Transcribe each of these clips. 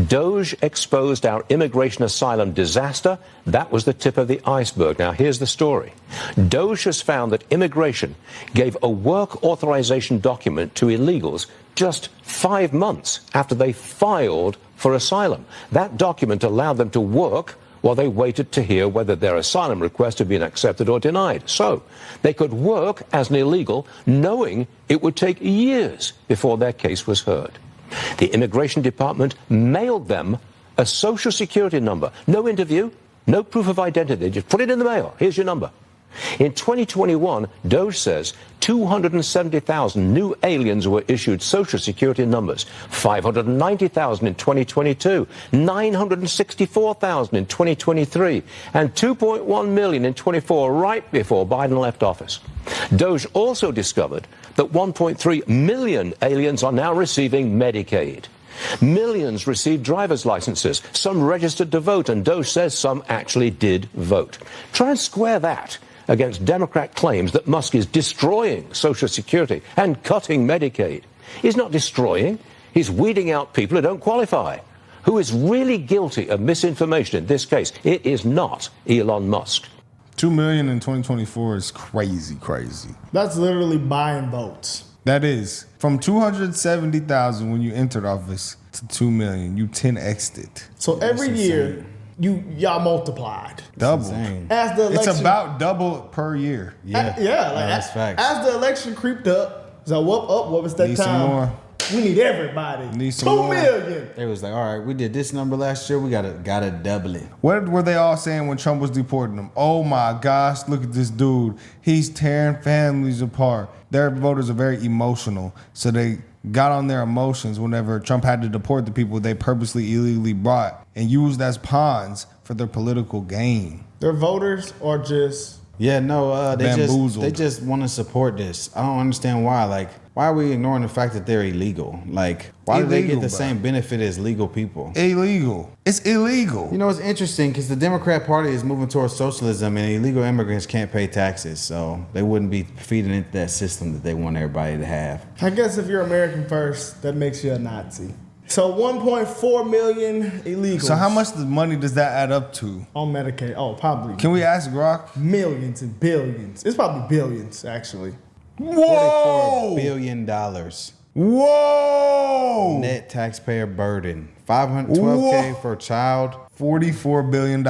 DOGE exposed our immigration asylum disaster. That was the tip of the iceberg. Now, here's the story. DOGE has found that immigration gave a work authorization document to illegals just 5 months after they filed for asylum. That document allowed them to work while they waited to hear whether their asylum request had been accepted or denied. So they could work as an illegal, knowing it would take years before their case was heard. The Immigration Department mailed them a Social Security number. No interview, no proof of identity. Just put it in the mail. Here's your number. In 2021, DOGE says 270,000 new aliens were issued Social Security numbers, 590,000 in 2022, 964,000 in 2023, and 2.1 million in 24, right before Biden left office. DOGE also discovered that 1.3 million aliens are now receiving Medicaid. Millions received driver's licenses, some registered to vote, and DOGE says some actually did vote. Try and square that against Democrat claims that Musk is destroying Social Security and cutting Medicaid. He's not destroying. He's weeding out people who don't qualify. Who is really guilty of misinformation in this case? It is not Elon Musk. 2 million in 2024 is crazy. That's literally buying votes. That is. From 270,000 when you entered office to 2 million, you 10x'd it. So every year, y'all multiplied. Double. As the election, it's about double per year. Like that's facts. As the election creeped up, so what was that need time? Some more. We need everybody. Need some 2 more. million. They was like, all right, we did this number last year. We gotta double it. What were they all saying when Trump was deporting them? Oh my gosh, look at this dude. He's tearing families apart. Their voters are very emotional, so they got on their emotions whenever Trump had to deport the people they purposely illegally brought and used as pawns for their political gain. Their voters are just they just want to support this. I don't understand why. Like, why are we ignoring the fact that they're illegal? Like, why do they get the same benefit as legal people? Illegal. It's illegal. You know, it's interesting because the Democrat Party is moving towards socialism, and illegal immigrants can't pay taxes, so they wouldn't be feeding into that system that they want everybody to have. I guess if you're American first, that makes you a Nazi. So 1.4 million illegals. So how much money does that add up to? On Medicaid. Oh, probably. Can we ask Grok? Millions and billions. It's probably billions, actually. Whoa! $44 billion. Whoa! Net taxpayer burden. $512K for a child. $44 billion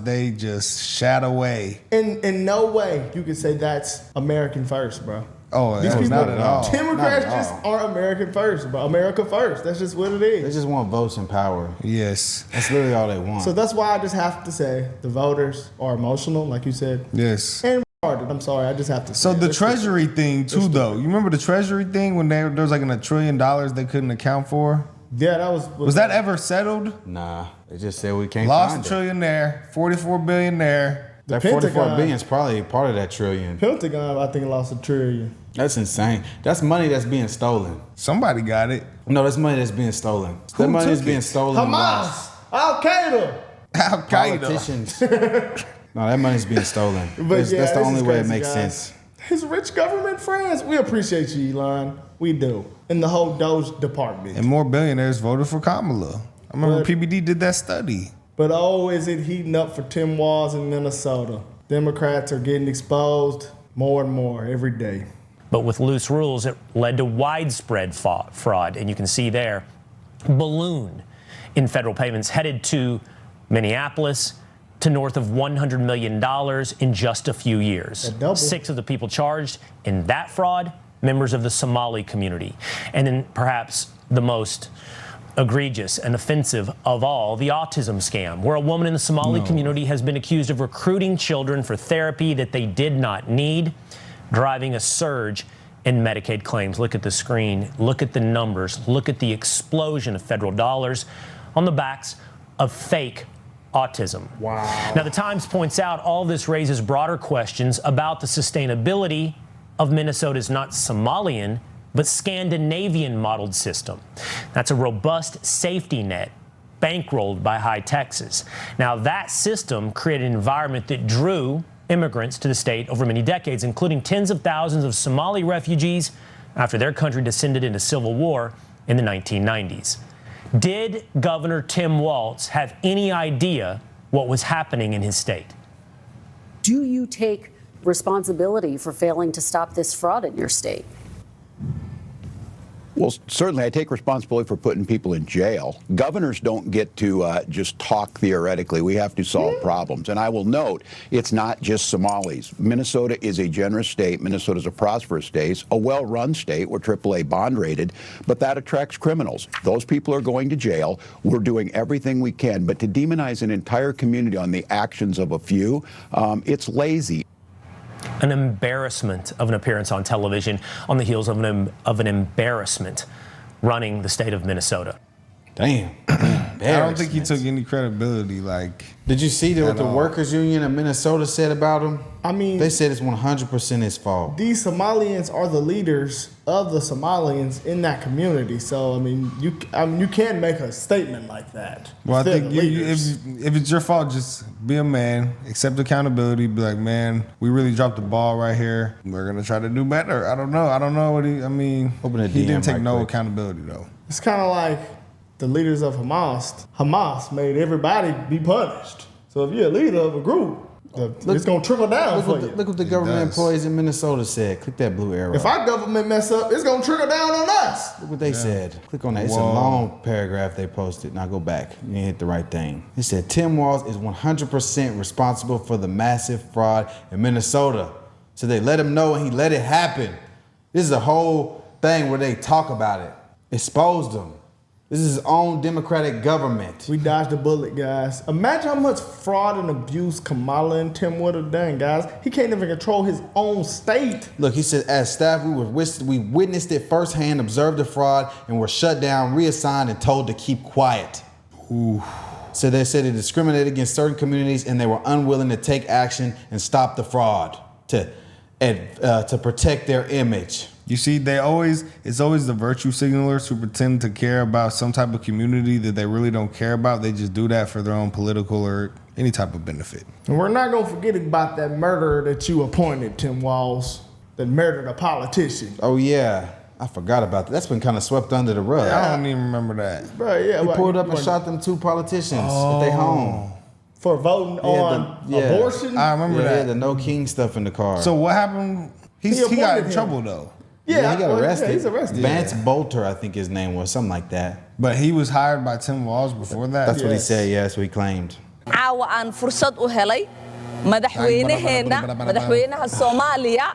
they just shot away. In no way you can say that's American first, bro. Oh, these people, not at all. Democrats just aren't American first, bro. America first. That's just what it is. They just want votes and power. Yes. That's literally all they want. So that's why I just have to say the voters are emotional, like you said. Yes. And retarded. I'm sorry, I just have to say. So the Treasury thing too, though. You remember the Treasury thing when there was like $1 trillion they couldn't account for? Yeah, that was. Was that ever settled? Nah, they just said we can't Lost find $1 trillion there, $44 billion there. That 44 billion is probably part of that trillion. Pentagon, I think, lost $1 trillion. That's insane. That's money that's being stolen. Somebody got it. No, that's money that's being stolen. That money is being stolen. Hamas, Al-Qaeda. Politicians. No, that money's being stolen. But that's the only way it makes sense. His rich government friends, we appreciate you, Elon. We do. And the whole DOGE department. And more billionaires voted for Kamala. I remember PBD did that study. But is it heating up for Tim Walz in Minnesota? Democrats are getting exposed more and more every day. But with loose rules, it led to widespread fraud. And you can see there, balloon in federal payments headed to Minneapolis to north of $100 million in just a few years. 6 of the people charged in that fraud, members of the Somali community. And then perhaps the most egregious and offensive of all, the autism scam, where a woman in the Somali community has been accused of recruiting children for therapy that they did not need, driving a surge in Medicaid claims. Look at the screen, look at the numbers, look at the explosion of federal dollars on the backs of fake autism. Wow. Now, the Times points out all this raises broader questions about the sustainability of Minnesota's not Somalian, but Scandinavian modeled system. That's a robust safety net bankrolled by High Texas. Now, that system created an environment that drew immigrants to the state over many decades, including tens of thousands of Somali refugees after their country descended into civil war in the 1990s. Did Governor Tim Walz have any idea what was happening in his state? Do you take responsibility for failing to stop this fraud in your state? Well, certainly I take responsibility for putting people in jail. Governors don't get to just talk theoretically. We have to solve problems. And I will note, it's not just Somalis. Minnesota is a generous state. Minnesota is a prosperous state, a well-run state. We're AAA bond rated, but that attracts criminals. Those people are going to jail. We're doing everything we can. But to demonize an entire community on the actions of a few, it's lazy. An embarrassment of an appearance on television on the heels of an embarrassment running the state of Minnesota. Damn. I don't think he took any credibility. Like, did you see what the workers union of Minnesota said about him? I mean, they said it's 100% his fault. These Somalians are the leaders of the Somalians in that community. So I mean, you can't make a statement like that. Well, I think if it's your fault, just be a man, accept accountability, be like, man, we really dropped the ball right here. We're gonna try to do better. I don't know what he didn't take no accountability though. It's kind of like the leaders of Hamas. Hamas made everybody be punished. So if you're a leader of a group, it's going to trickle down for you. Look what the government employees in Minnesota said. Click that blue arrow. If our government mess up, it's going to trickle down on us. Look what they said. Click on that. It's a long paragraph they posted. Now go back. You didn't hit the right thing. It said Tim Walz is 100% responsible for the massive fraud in Minnesota. So they let him know and he let it happen. This is a whole thing where they talk about it. Exposed him. This is his own Democratic government. We dodged a bullet, guys. Imagine how much fraud and abuse Kamala and Tim would have done, guys. He can't even control his own state. Look, he said, as staff, we witnessed it firsthand, observed the fraud, and were shut down, reassigned, and told to keep quiet. Ooh. So they said they discriminated against certain communities, and they were unwilling to take action and stop the fraud to protect their image. You see, it's always the virtue signalers who pretend to care about some type of community that they really don't care about. They just do that for their own political or any type of benefit. And we're not going to forget about that murderer that you appointed, Tim Walz, that murdered a politician. Oh, yeah. I forgot about that. That's been kind of swept under the rug. I don't even remember that. Bro, yeah. He pulled up and shot them 2 politicians at their home. For voting on abortion? I remember that. Yeah, the No King stuff in the car. So what happened? He got in trouble, though. Yeah, he got arrested. Yeah, he's arrested. Vance Bolter, I think his name was, something like that. But he was hired by Tim Walz before that? That's what he said, yes, what he claimed. caawa aan fursad u helay madaxweynaha Soomaaliya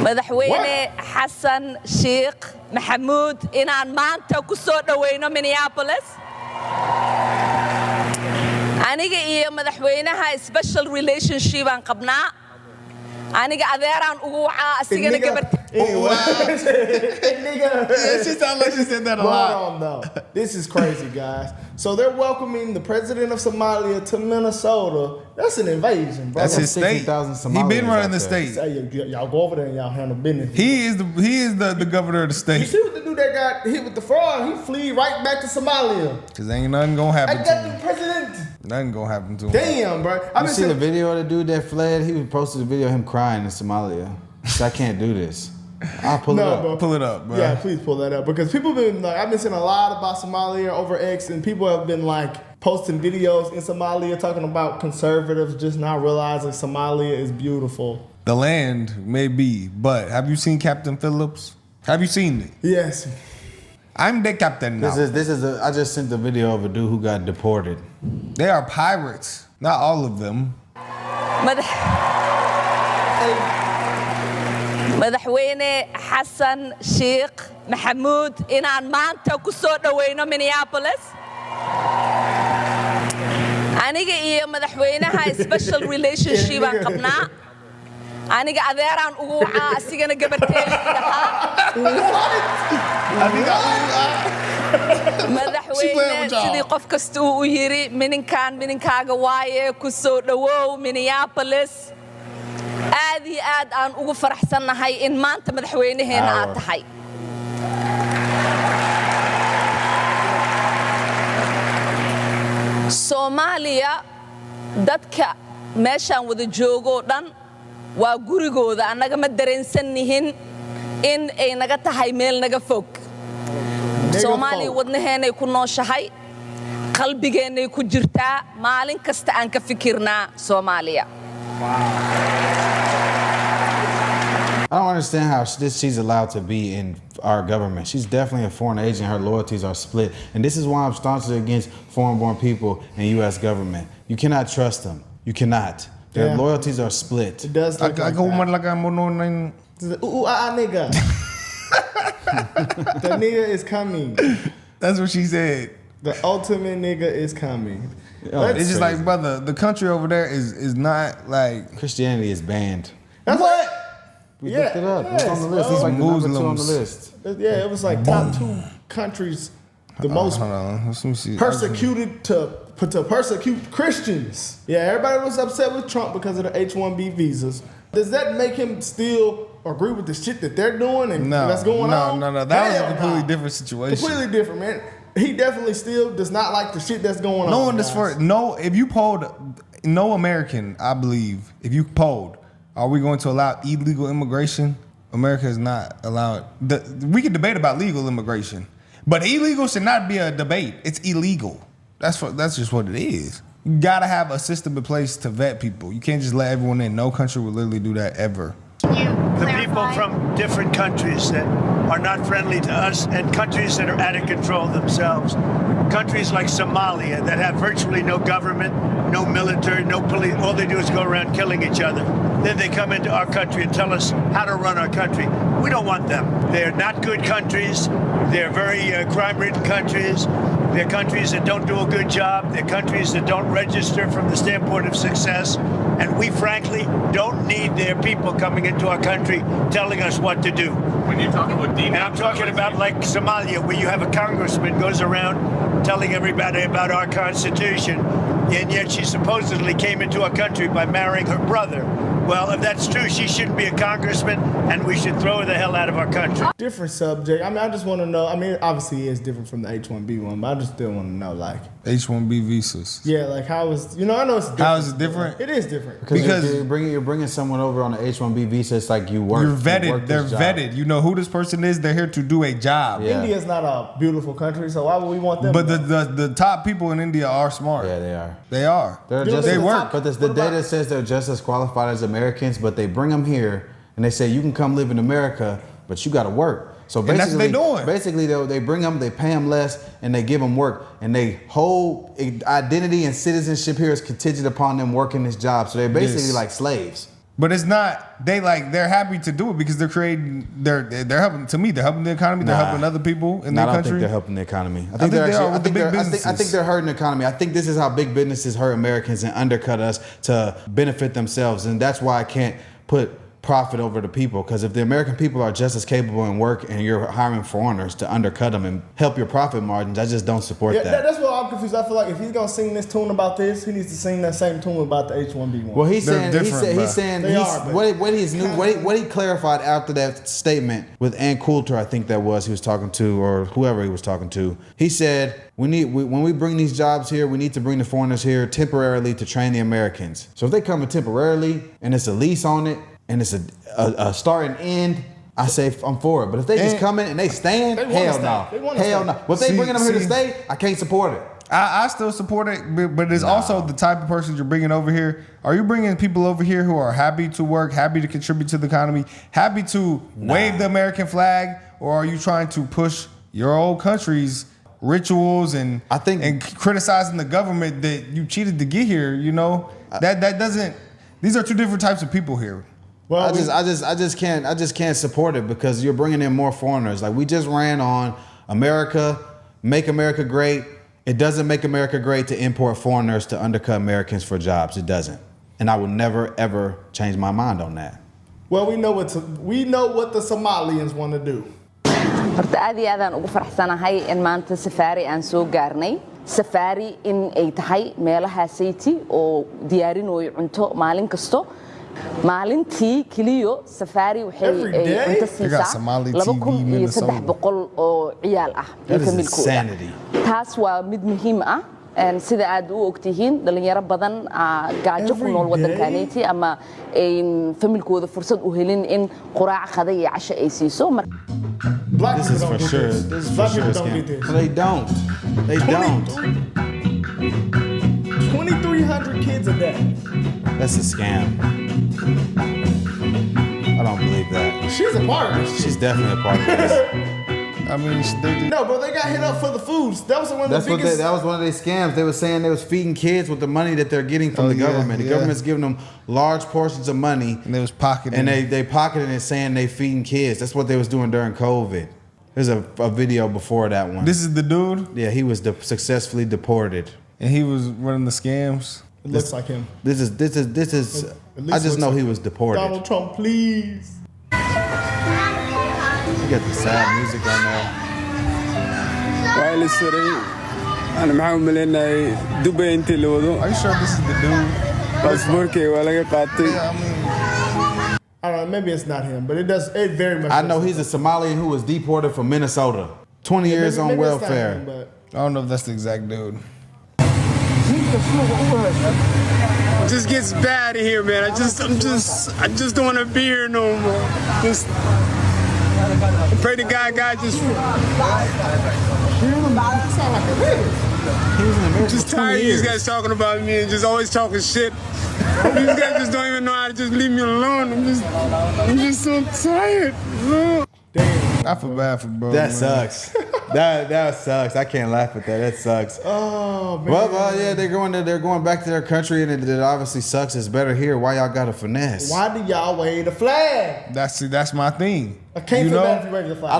madaxweyne Xasan Sheikh Maxamuud inaan maanta ku soo dhaweyno Minneapolis aniga iyo madaxweynaha special relationship aan qabnaa aniga adeeraan ugu wacaa asigana gabarta She sounds like she said that a lot. No. This is crazy, guys. So they're welcoming the president of Somalia to Minnesota. That's an invasion, bro. That's his state. He been running the state. Y'all go over there and y'all handle business. He is the governor of the state. You see what the dude that got hit with the fraud? He flee right back to Somalia. Cause ain't nothing gonna happen to him. The president. Nothing gonna happen to him. Damn, bro. You see the video of the dude that fled? He posted a video of him crying in Somalia. So I can't do this. I'll pull it up. Bro. Pull it up, bro. Yeah, please pull that up. Because people have been like, I've been seeing a lot about Somalia over X, and people have been like posting videos in Somalia talking about conservatives just not realizing Somalia is beautiful. The land may be, but have you seen Captain Phillips? Have you seen it? Yes. I'm the captain now. I just sent the video of a dude who got deported. They are pirates. Not all of them. madaxweyne Xasan Sheikh Maxamuud inaan maanta ku soo dhaweyno Minneapolis aniga iyo madaxweynaha special relationship aan qabnaa aniga adeeraan ugu wacaa asigana gabarteeda madaxweyne sidii qof kasta uu yiri mininkaaga waaye ku soo dhawow Minneapolis aad iyo aad aan ugu faraxsanahay in maanta madaxweynaheena aad tahay Soomaaliya dadka meeshaan wada joogo dhan waa gurigooda annaga ma dareensannihin in ay naga tahay meel naga fog Soomaaliya wadnaheenay ku nooshahay qalbigeenay ku jirtaa maalin kasta aan ka fikirnaa Soomaaliya I don't understand how she's allowed to be in our government. She's definitely a foreign agent. Her loyalties are split. And this is why I'm staunchly against foreign-born people in U.S. government. You cannot trust them. You cannot. Their loyalties are split. It does look like that. Nigga. The nigga is coming. That's what she said. The ultimate nigga is coming. It's just like, brother, the country over there is not like... Christianity is banned. That's what? We looked it up. It's on the list. It's like the number 2 on the list. Yeah, it was like top 2 countries, the most persecuted to persecute Christians. Yeah, everybody was upset with Trump because of the H-1B visas. Does that make him still agree with the shit that they're doing and that's going on? No. That was a completely different situation. Completely different, man. He definitely still does not like the shit that's going on. If you polled no American, I believe, if you polled, are we going to allow illegal immigration? America is not allowing. We can debate about legal immigration, but illegal should not be a debate. It's illegal. That's just what it is. You gotta have a system in place to vet people. You can't just let everyone in. No country will literally do that ever. The people from different countries that are not friendly to us and countries that are out of control themselves. Countries like Somalia that have virtually no government, no military, no police. All they do is go around killing each other. Then they come into our country and tell us how to run our country. We don't want them. They're not good countries. They're very crime-ridden countries. They're countries that don't do a good job. They're countries that don't register from the standpoint of success. And we, frankly, don't need their people coming into our country telling us what to do. When you talk about and I'm talking about like Somalia, where you have a congressman goes around telling everybody about our Constitution, and yet she supposedly came into our country by marrying her brother. Well, if that's true, she shouldn't be a congressman, and we should throw her the hell out of our country. Different subject. I mean, I just want to know. I mean, obviously, it's different from the H-1B one, but I just still want to know, like H-1B visas. Yeah, like how is I know it's different. How is it different? It is different because you're bringing someone over on an H-1B visa. It's like you work. You're vetted. They're vetted. You know who this person is. They're here to do a job. Yeah. India's not a beautiful country, so why would we want them? But the top people in India are smart. Yeah, they are. They are. They work. But the data says they're just as qualified as Americans, but they bring them here and they say you can come live in America, but you got to work. So basically, that's what they're doing. Basically, they bring them, they pay them less, and they give them work. And they whole identity and citizenship here is contingent upon them working this job. So they're basically like slaves. But it's not. They're happy to do it because they're creating. They're helping. To me, they're helping the economy. They're helping other people in their country. I don't think they're helping the economy. I think they're hurting the economy. I think this is how big businesses hurt Americans and undercut us to benefit themselves, and that's why I can't put profit over the people, because if the American people are just as capable in work and you're hiring foreigners to undercut them and help your profit margins, I just don't support that. That's what I'm confused. I feel like if he's gonna sing this tune about this, he needs to sing that same tune about the H-1B one. Well, he's saying what he clarified after that statement with Ann Coulter, I think that was he was talking to, or whoever he was talking to. He said when we bring these jobs here, we need to bring the foreigners here temporarily to train the Americans. So if they come in temporarily and it's a lease on it, and it's a start and end, I say I'm for it. But if they just come in and they stand, hell no. Hell no. But if they bringing them here to stay, I can't support it. I still support it, but it's also the type of persons you're bringing over here. Are you bringing people over here who are happy to work, happy to contribute to the economy, happy to wave the American flag, or are you trying to push your old country's rituals and criticizing the government that you cheated to get here? You know, that doesn't. These are two different types of people here. Well, I just can't support it because you're bringing in more foreigners. Like we just ran on America, make America great. It doesn't make America great to import foreigners to undercut Americans for jobs. It doesn't, and I will never ever change my mind on that. Well, we know what the Somalians want to do. Horta aad iyo aad aan ugu faraxsanahay in maanta safari aan soo gaarnay. Safari in ay tahay meelaha sayti oo diyaarinayo cunto maalin kasto. maalintii kaliyo safari waxay cunto siisaa 2,300 oo ciyaal ah milkooda. taas waa mid muhiim ah sida aad u ogtihiin dhalinyaro badan gaajo ku nool waddankaneyti ama familkooda fursad u helin in quraac qada iyo casho ay siiso. This is for sure. This is for sure. They don't. They don't. 2,300 kids a day. That's a scam. I don't believe that. She's a part of this. She's definitely a part of this. I mean, no, bro, they got hit up for the foods. That was one of the biggest. That was one of their scams. They were saying they was feeding kids with the money that they're getting from the government. The government's giving them large portions of money. And they was pocketing. And they pocketing it saying they feeding kids. That's what they was doing during COVID. There's a video before that one. This is the dude? Yeah, he was successfully deported. And he was running the scams? It looks like him. This is I just know he was deported. Donald Trump, please. You got the sad music on there. Are you sure this is the dude? I don't know, maybe it's not him, but it very much. I know he's a Somalian who was deported from Minnesota. 20 years on welfare. Him, but I don't know if that's the exact dude. It just gets bad in here, man. I just don't want to be here no more. I pray to God just. I'm just tired of these guys talking about me and just always talking shit. These guys just don't even know how to just leave me alone. I'm just so tired. Damn. I feel bad for bro. That sucks. That sucks. I can't laugh at that. That sucks. Oh man. Well, yeah, they're going back to their country, and it obviously sucks. It's better here. Why y'all got a finesse? Why do y'all wave the flag? That's my thing. I can't feel bad if you wave the flag. I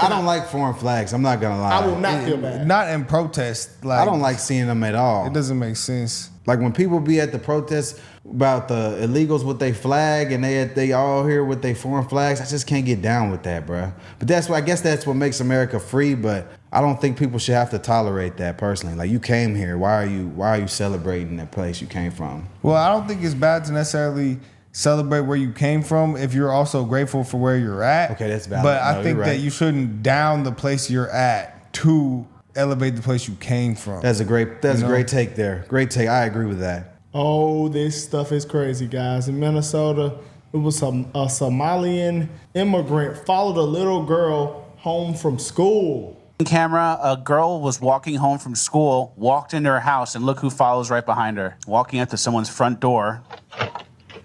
don't like foreign flags. I'm not gonna lie. I will not feel bad. Not in protest. Like, I don't like seeing them at all. It doesn't make sense. Like when people be at the protests about the illegals with their flag and they all here with their foreign flags, I just can't get down with that, bro. But I guess that's what makes America free. But I don't think people should have to tolerate that personally. Like you came here, why are you celebrating that place you came from? Well, I don't think it's bad to necessarily celebrate where you came from if you're also grateful for where you're at. Okay, that's valid. But I think that you shouldn't down the place you're at to elevate the place you came from. That's a great take there. Great take. I agree with that. Oh, this stuff is crazy, guys. In Minnesota, it was a Somalian immigrant followed a little girl home from school. Camera, a girl was walking home from school, walked into her house, and look who follows right behind her. Walking up to someone's front door,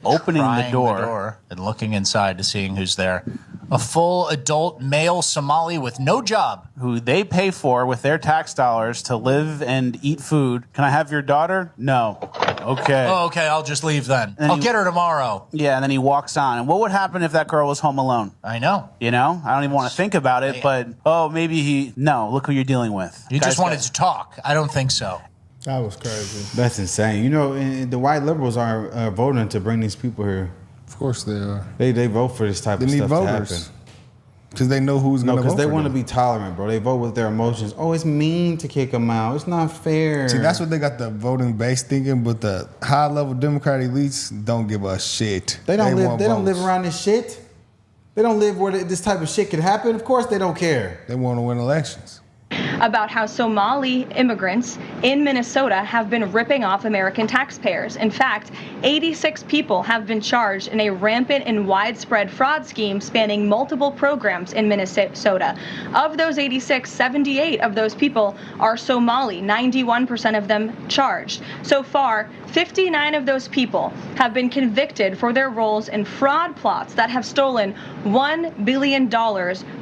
opening the door and looking inside to seeing who's there. A full adult male Somali with no job, who they pay for with their tax dollars to live and eat food. Can I have your daughter? No. Okay. Oh, okay, I'll just leave then. I'll get her tomorrow. Yeah, and then he walks on. And what would happen if that girl was home alone? I know. You know? I don't even want to think about it, but, maybe no, look who you're dealing with. You just wanted to talk. I don't think so. That was crazy. That's insane. You know, the white liberals are voting to bring these people here. Of course they are. They vote for this type of stuff to happen. Because they know who's going to vote for them. because they want to be tolerant, bro. They vote with their emotions. Oh, it's mean to kick them out. It's not fair. See, that's what they got the voting base thinking, but the high-level Democrat elites don't give a shit. They don't live around this shit. They don't live where this type of shit could happen. Of course they don't care. They want to win elections. About how Somali immigrants in Minnesota have been ripping off American taxpayers. In fact, 86 people have been charged in a rampant and widespread fraud scheme spanning multiple programs in Minnesota. Of those 86, 78 of those people are Somali, 91% of them charged. So far, 59 of those people have been convicted for their roles in fraud plots that have stolen $1 billion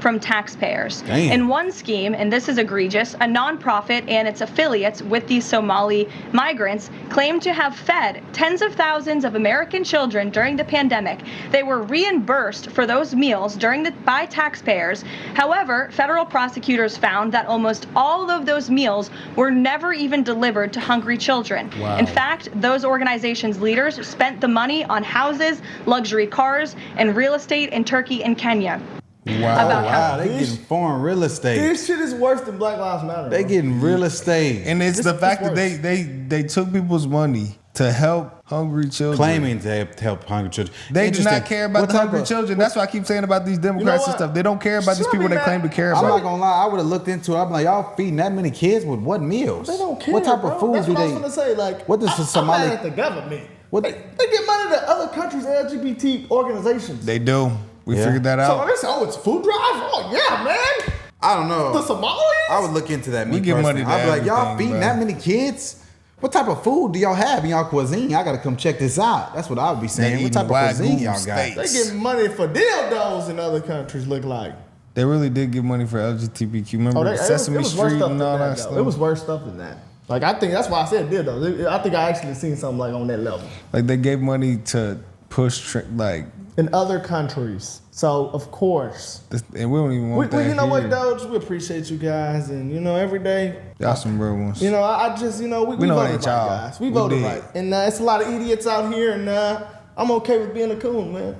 from taxpayers. Damn. In one scheme, and this is egregious, a nonprofit and its affiliates with these Somali migrants claim to have fed tens of thousands of American children during the pandemic. They were reimbursed for those meals by taxpayers. However, federal prosecutors found that almost all of those meals were never even delivered to hungry children. Wow. In fact, those organizations' leaders spent the money on houses, luxury cars, and real estate in Turkey and Kenya. Wow, they getting foreign real estate. This shit is worse than Black Lives Matter. They getting real estate. And it's the fact that they took people's money to help hungry children. Claiming to help hungry children. They do not care about the hungry children. That's why I keep saying about these Democrats and stuff. They don't care about these people they claim to care about. I'm not gonna lie, I would have looked into it. I'm like, y'all feeding that many kids with what meals? They don't care. What type of food That's do what I they? was gonna say. Like, what does the Somali? I'm mad at the government. What they get money to other countries' LGBT organizations. They do. We figured that out. So they say, oh, it's food drive. Oh yeah, man. I don't know. The Somalis? I would look into that. We give money to I'd be like, y'all everything, feeding bro. that many kids? What type of food do y'all have in y'all cuisine? I gotta come check this out. That's what I would be saying. What type of cuisine y'all got? They get money for dildos in other countries. Look like They really did give money for LGBTQ. Remember Sesame Street and all that stuff? It was worse stuff than that. Like, I think that's why I said dildos. I think I actually seen something like on that level. Like they gave money to push like in other countries. So of course, and we don't even want that. You know here. what, Doge? We appreciate you guys, and you know every day. Y'all some real ones. You know, I just we know voted it right, ain't y'all. guys. We We voted did. right, and it's a lot of idiots out here, and I'm okay with being a coon, man.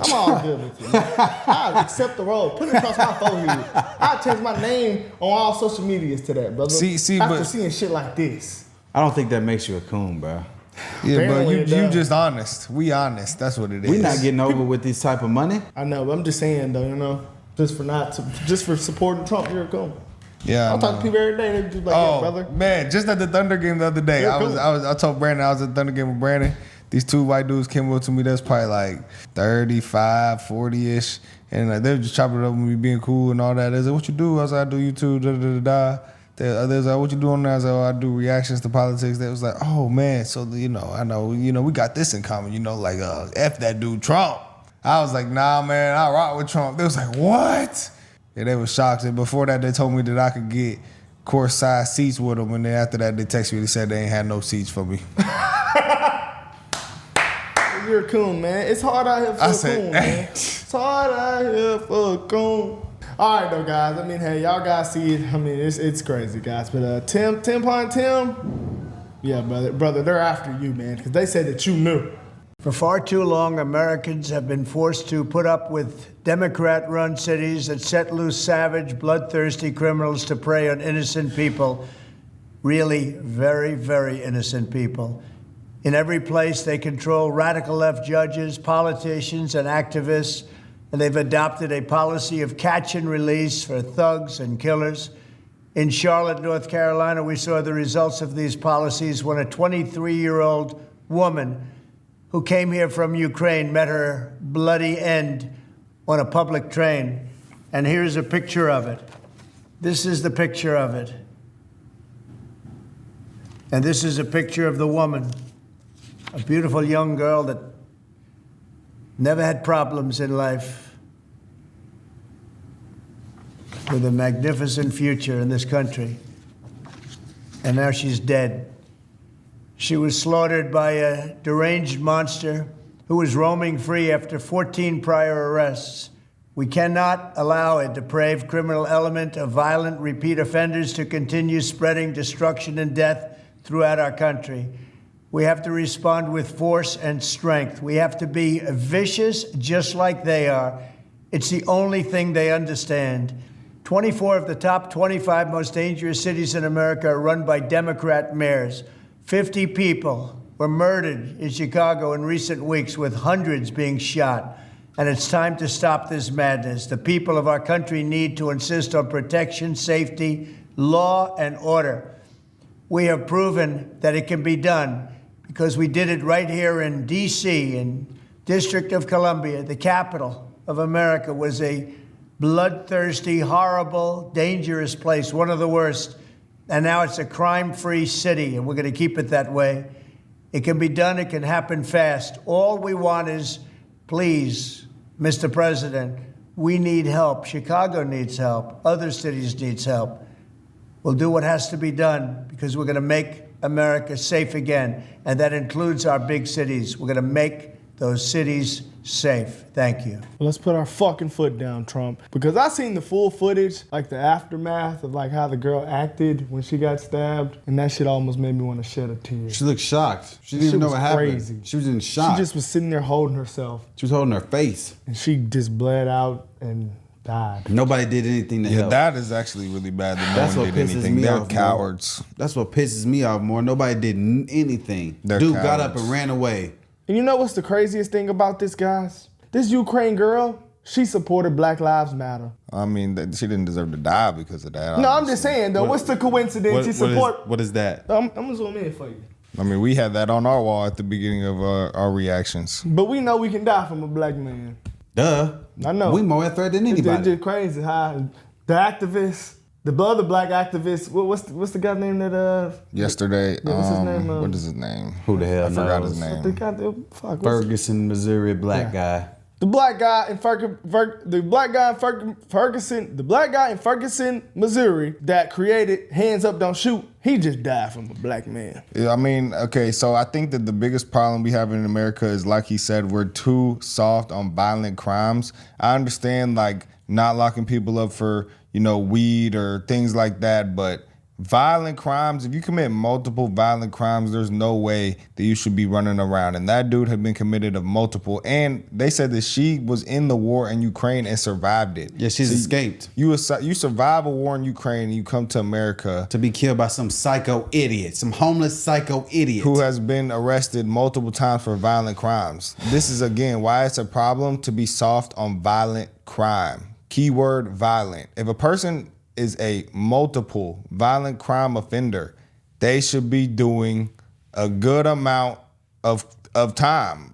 I'm all good with you. I accept the role. Put it across my forehead. I change my name on all social medias to that, brother. After seeing shit like this. I don't think that makes you a coon, bro. Yeah, Apparently but it you does. just honest. We honest. That's what it is. We not getting over with this type of money. I know, but I'm just saying though, you know, just for supporting Trump, you're a coon. Yeah, I talk to people every day. They just like, yeah, brother. Man, just at the Thunder game the other day, You're I told Brandon I was at the Thunder game with Brandon. These two white dudes came up to me. That's probably like 35, 40-ish. And like, they were just chopping it up with me being cool and all that. They said, what you do? I was like, I do YouTube, da-da-da-da. They was like, what you doing there? I was like, oh, I do reactions to politics. They was like, oh, man. So, you know, I know, you know, we got this in common. You know, like, F that dude, Trump. I was like, nah, man, I rock with Trump. They was like, what? Yeah, they was shocked. And before that, they told me that I could get course size seats with them. And then after that, they texted me. They said they ain't had no seats for me. You're a coon, man. It's hard out here for a coon, man. It's hard out here for a coon. All right, though, guys. I mean, hey, y'all guys see it. I mean, it's crazy, guys. But Tim, yeah, brother, they're after you, man, because they said that you knew. For far too long, Americans have been forced to put up with Democrat-run cities that set loose savage, bloodthirsty criminals to prey on innocent people. Really very, very innocent people. In every place, they control radical left judges, politicians, and activists, and they've adopted a policy of catch and release for thugs and killers. In Charlotte, North Carolina, we saw the results of these policies when a 23-year-old woman who came here from Ukraine met her bloody end on a public train. And here's a picture of it. This is the picture of it. And this is a picture of the woman, a beautiful young girl that never had problems in life, with a magnificent future in this country. And now she's dead. She was slaughtered by a deranged monster who was roaming free after 14 prior arrests. We cannot allow a depraved criminal element of violent repeat offenders to continue spreading destruction and death throughout our country. We have to respond with force and strength. We have to be vicious just like they are. It's the only thing they understand. 24 of the top 25 most dangerous cities in America are run by Democrat mayors. 50 people were murdered in Chicago in recent weeks, with hundreds being shot. And it's time to stop this madness. The people of our country need to insist on protection, safety, law, and order. We have proven that it can be done because we did it right here in D.C., in District of Columbia. The capital of America was a bloodthirsty, horrible, dangerous place, one of the worst. And now it's a crime-free city, and we're going to keep it that way. It can be done. It can happen fast. All we want is, please, Mr. President, we need help. Chicago needs help. Other cities need help. We'll do what has to be done because we're going to make America safe again, and that includes our big cities. We're going to make those cities safe. Thank you. Let's put our fucking foot down, Trump. Because I seen the full footage, like the aftermath of like how the girl acted when she got stabbed, and that shit almost made me want to shed a tear. She looked shocked. She didn't even know what happened. Crazy. She was in shock. She just was sitting there holding herself. She was holding her face. And she just bled out, and died. Nobody did anything to help. That is actually really bad that That's no what one did pisses anything. me They're off, cowards. That's what pisses me off more. Nobody did anything. They're Dude cowards. got up and ran away. And you know what's the craziest thing about this, guys? This Ukraine girl, she supported Black Lives Matter. I mean, she didn't deserve to die because of that. No, I'm just saying, though. What's the coincidence? What is that? I'm going to zoom in for you. I mean, we had that on our wall at the beginning of our reactions. But we know we can die from a black man. Duh. I know. We more at threat than anybody. It's just crazy how the activists, the other black activists, what's the guy name that Yesterday, what's his name? what is his name? Who the hell I forgot knows? his name. Ferguson, Missouri, black guy. The black guy in Ferguson, Missouri, that created Hands Up, Don't Shoot. He just died from a black man. Yeah, I mean, okay, so I think that the biggest problem we have in America is, like he said, we're too soft on violent crimes. I understand, like, not locking people up for, weed or things like that, but violent crimes, if you commit multiple violent crimes, there's no way that you should be running around. And that dude had been committed of multiple. And they said that she was in the war in Ukraine and survived it. Yeah, she's escaped. You survive a war in Ukraine and you come to America. To be killed by some psycho idiot, some homeless psycho idiot. Who has been arrested multiple times for violent crimes. This is, again, why it's a problem to be soft on violent crime. Keyword violent. If a person is a multiple violent crime offender, they should be doing a good amount of time,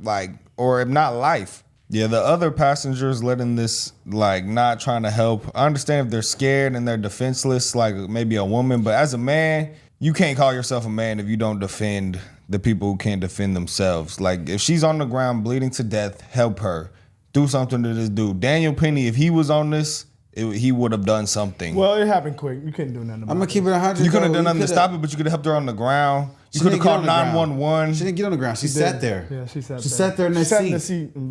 or if not life. Yeah, the other passengers letting this, not trying to help. I understand if they're scared and they're defenseless, like maybe a woman, but as a man, you can't call yourself a man if you don't defend the people who can't defend themselves. Like, if she's on the ground bleeding to death, help her. Do something to this dude. Daniel Penny, if he was on this, he would have done something. Well, it happened quick. You couldn't do nothing about it. I'm going to keep it 100. You couldn't have done nothing to stop it, but you could have helped her on the ground. You could have called 911. She didn't get on the ground. She sat there. Yeah, she sat there. She sat there in that seat. She sat in the seat and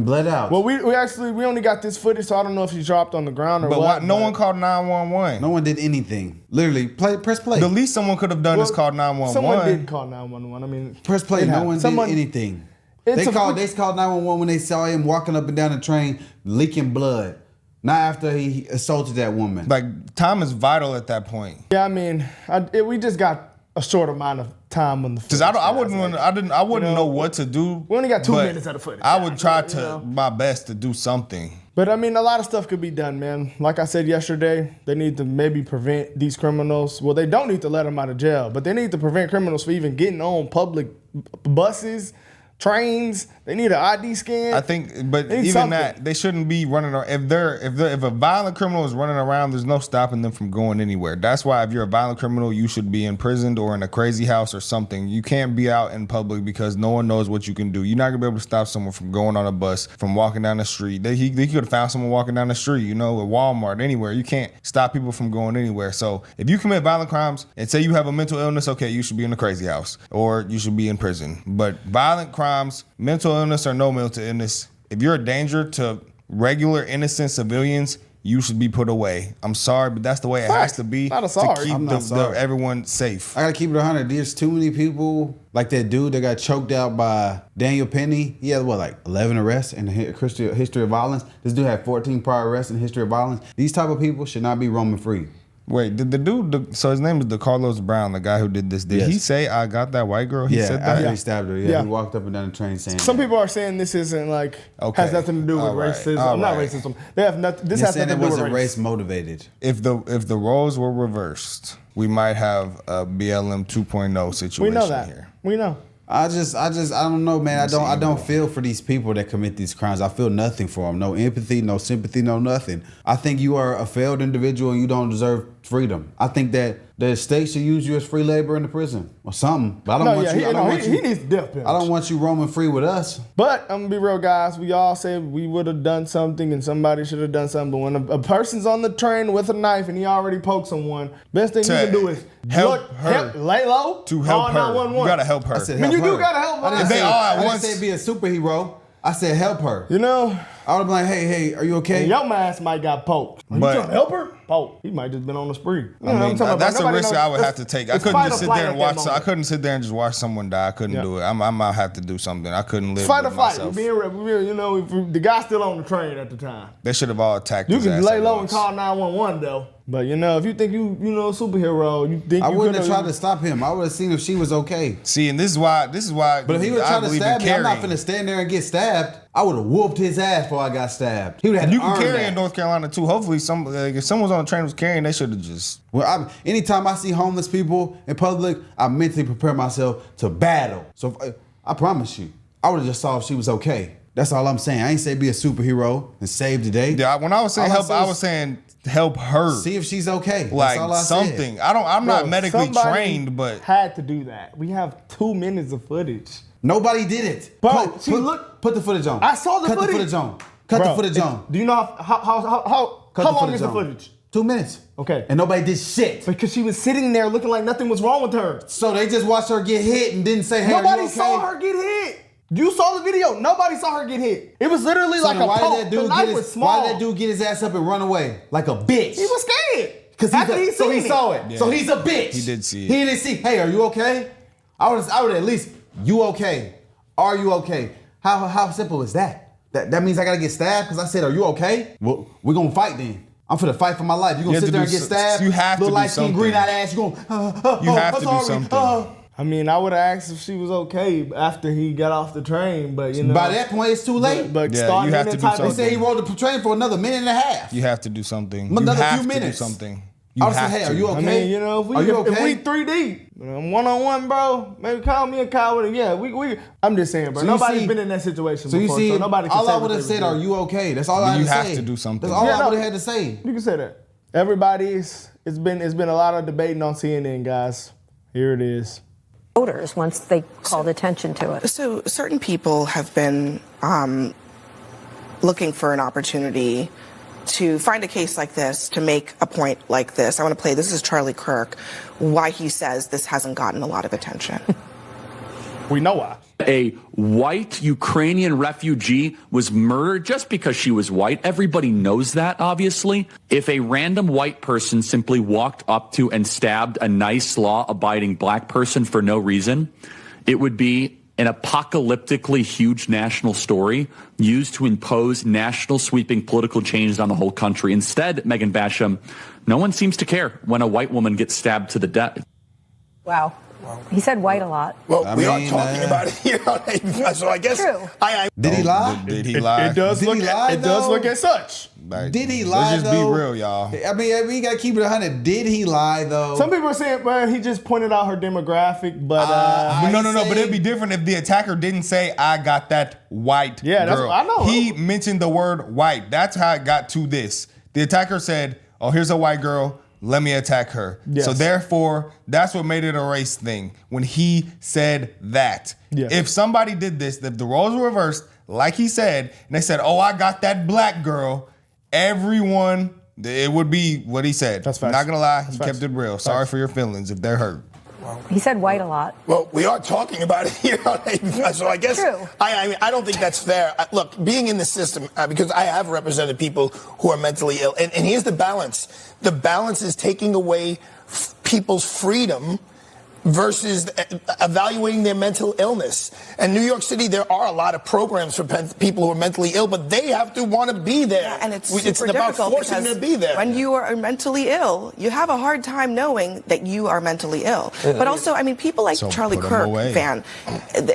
bled out. Well, we only got this footage, so I don't know if she dropped on the ground or but what. No one called 911. No one did anything. Literally, press play. The least someone could have done is called 911. Someone did call 911. I mean, press play. No one did anything. They called 911 when they saw him walking up and down the train, leaking blood. Not after he assaulted that woman. Like, time is vital at that point. Yeah, I mean, we just got a short amount of time on the footage. Because I wouldn't know what to do. We only got 2 minutes of the footage. I would try my best to do something. But I mean, a lot of stuff could be done, man. Like I said yesterday, they need to maybe prevent these criminals. Well, they don't need to let them out of jail, but they need to prevent criminals from even getting on public buses, trains. They need an ID scan. I think, but even that, they shouldn't be running around. If a violent criminal is running around, there's no stopping them from going anywhere. That's why if you're a violent criminal, you should be imprisoned or in a crazy house or something. You can't be out in public because no one knows what you can do. You're not gonna be able to stop someone from going on a bus, from walking down the street. They could have found someone walking down the street, at Walmart, anywhere. You can't stop people from going anywhere. So if you commit violent crimes and say you have a mental illness, okay, you should be in a crazy house or you should be in prison. But violent crimes, mental illness or no mental illness, if you're a danger to regular innocent civilians, you should be put away. I'm sorry, but that's the way it has to be to keep everyone safe. I gotta keep it 100. There's too many people like that dude that got choked out by Daniel Penny. He had 11 arrests in the history of violence. This dude had 14 prior arrests in the history of violence. These type of people should not be roaming free. Wait, did the dude, so his name is DeCarlos Brown, the guy who did this, did he say, I got that white girl? He said that? After he stabbed her, he walked up and down the train saying Some people are saying this isn't has nothing to do with racism. Not racism. They have nothing, this has nothing to do with race. It wasn't race motivated. If the roles were reversed, we might have a BLM 2.0 situation We know that. here. We know. I don't know, man. I don't feel for these people that commit these crimes. I feel nothing for them. No empathy, no sympathy, no nothing. I think you are a failed individual and you don't deserve freedom. I think that the state should use you as free labor in the prison or something. But I don't want you. He needs the death penalty. I don't want you roaming free with us. But I'm gonna be real, guys. We all say we would have done something and somebody should have done something. But when a person's on the train with a knife and he already poked someone, best thing you can do is lay low. To help her. You gotta help her. You do gotta help her. I didn't say be a superhero. I said help her. I would have been like, hey, are you okay? And your ass might got poked. Are you trying to help her? Poke. He might just been on the spree. I mean, that's a risk I would have to take. I couldn't just sit there and watch. I couldn't sit there and just watch someone die. I couldn't do it. I might have to do something. I couldn't live fight with or flight. myself. You know, if the guy's still on the train at the time. They should have all attacked You his can ass lay at low once. and call 911 though. But you know, if you think you know a superhero, you think I you wouldn't could have tried to stop him. I would have seen if she was okay. See, and this is why. But if he would have tried to stab me, I'm not carrying. finna stand there and get stabbed. I would have whooped his ass before I got stabbed. He would have. You can carry in North Carolina too. Hopefully, if someone's on the train was carrying, they should have just. Well, anytime I see homeless people in public, I mentally prepare myself to battle. So I promise you, I would have just saw if she was okay. That's all I'm saying. I ain't say be a superhero and save the day. Yeah, when I was saying help, I was saying help her. See if she's okay. That's Like all I something. said. I'm not medically somebody trained, but had to do that. We have 2 minutes of footage. Nobody did it. Bro, Put the footage on. I saw the Cut footage. the footage on. Cut the footage on. Do you know how long is the footage? 2 minutes. Okay. And nobody did shit. Because she was sitting there looking like nothing was wrong with her. So they just watched her get hit and didn't say, hey, Nobody are you okay? saw her get hit. You saw the video. Nobody saw her get hit. It was literally like a poke. The knife was small. Why did that dude get his ass up and run away like a bitch? He was scared. So he saw it. Yeah. So he's a bitch. He did see it. He didn't see, hey, are you okay? I would at least, you okay? Are you okay? How simple is that? That means I gotta get stabbed because I said, are you okay? Well, we're gonna fight then. I'm finna fight for my life. You gonna sit there and get stabbed? You have to little do light skin, something. green-eyed ass. You gonna, You have to do something. I mean, I would have asked if she was okay after he got off the train, but you know. By that point, it's too late. But Yeah, starting you have in to that do type They of said he rode the train for another minute and a half. You have to do something. Another you have few to minutes. do something. I You would say, have hey, to. are you I okay? mean, you know, Are you if we okay? 3 deep, one-on-one, bro, maybe call me a coward. Yeah, we. I'm just saying, bro. So you Nobody's see- been in that situation So you before, see, so nobody can all say I what would have they said, were are doing. you okay? That's all I had You to have say. to do something. That's all Yeah, I no. would have had to say. You can say that. Everybody's. It's been a lot of debating on CNN, guys. Here it is. Voters once they called attention to it. So certain people have been looking for an opportunity to find a case like this, to make a point like this. I want to play, this is Charlie Kirk, why he says this hasn't gotten a lot of attention. We know why. A white Ukrainian refugee was murdered just because she was white. Everybody knows that, obviously. If a random white person simply walked up to and stabbed a nice, law-abiding black person for no reason, it would be an apocalyptically huge national story used to impose national sweeping political changes on the whole country. Instead, Megan Basham, no one seems to care when a white woman gets stabbed to the death. Wow. He said white a lot. Well, we are talking about it here, so I guess. True. Did he lie? Did he lie? It does Did look. he lie, It does though? look as such. Like, Did he lie, Let's just though? be real, y'all. I mean, we gotta keep it 100. Did he lie, though? Some people are saying, man, he just pointed out her demographic, but No. But it'd be different if the attacker didn't say, I got that white Yeah, that's girl. what I know. He mentioned the word white. That's how it got to this. The attacker said, oh, here's a white girl. Let me attack her. Yes. So therefore, that's what made it a race thing when he said that. Yes. If somebody did this, if the roles were reversed, like he said, and they said, oh, I got that black girl, everyone, it would be what he said. That's facts. Not gonna lie, That's he facts. kept it real. Sorry for your feelings if they're hurt. He said white a lot. Well, we are talking about it here, so I guess. True. I mean, I don't think that's fair. Look, being in the system, because I have represented people who are mentally ill, and here's the balance. The balance is taking away people's freedom versus evaluating their mental illness. And New York City, there are a lot of programs for people who are mentally ill, but they have to want to be there. Yeah, and it's It's super about difficult forcing them because to be there. when you are mentally ill, you have a hard time knowing that you are mentally ill. But also, I mean, people like So Charlie put 'em Kirk, away. Van,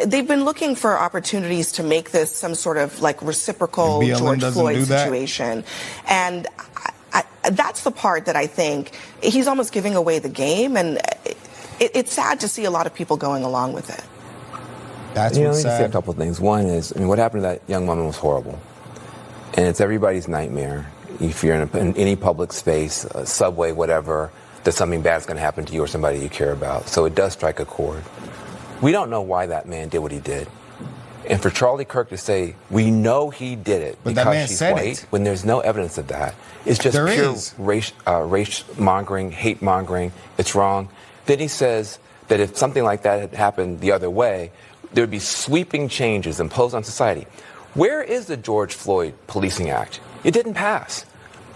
they've been looking for opportunities to make this some sort of like reciprocal And BLM George doesn't Floyd do that? situation. And that's the part that I think he's almost giving away the game, and it's sad to see a lot of people going along with it. That's let me what's just say a sad. couple of things. One is, I mean, what happened to that young woman was horrible. And it's everybody's nightmare. If you're in any public space, a subway, whatever, that something bad is going to happen to you or somebody you care about. So it does strike a chord. We don't know why that man did what he did. And for Charlie Kirk to say, we know he did it But that because man she's said white, it. when there's no evidence of that, it's just There pure is. race mongering, hate mongering. It's wrong. Then he says that if something like that had happened the other way, there would be sweeping changes imposed on society. Where is the George Floyd Policing Act? It didn't pass.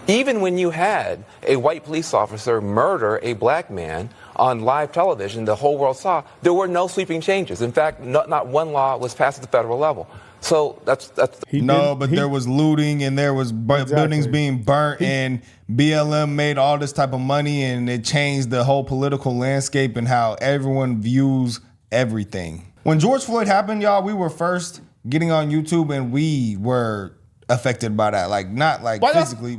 Even when you had a white police officer murder a black man on live television, the whole world saw, there were no sweeping changes. In fact, not one law was passed at the federal level. So that's there was looting and there was buildings being burnt and BLM made all this type of money and it changed the whole political landscape and how everyone views everything. When George Floyd happened, y'all, we were first getting on YouTube and we were affected by that. Like, not like physically.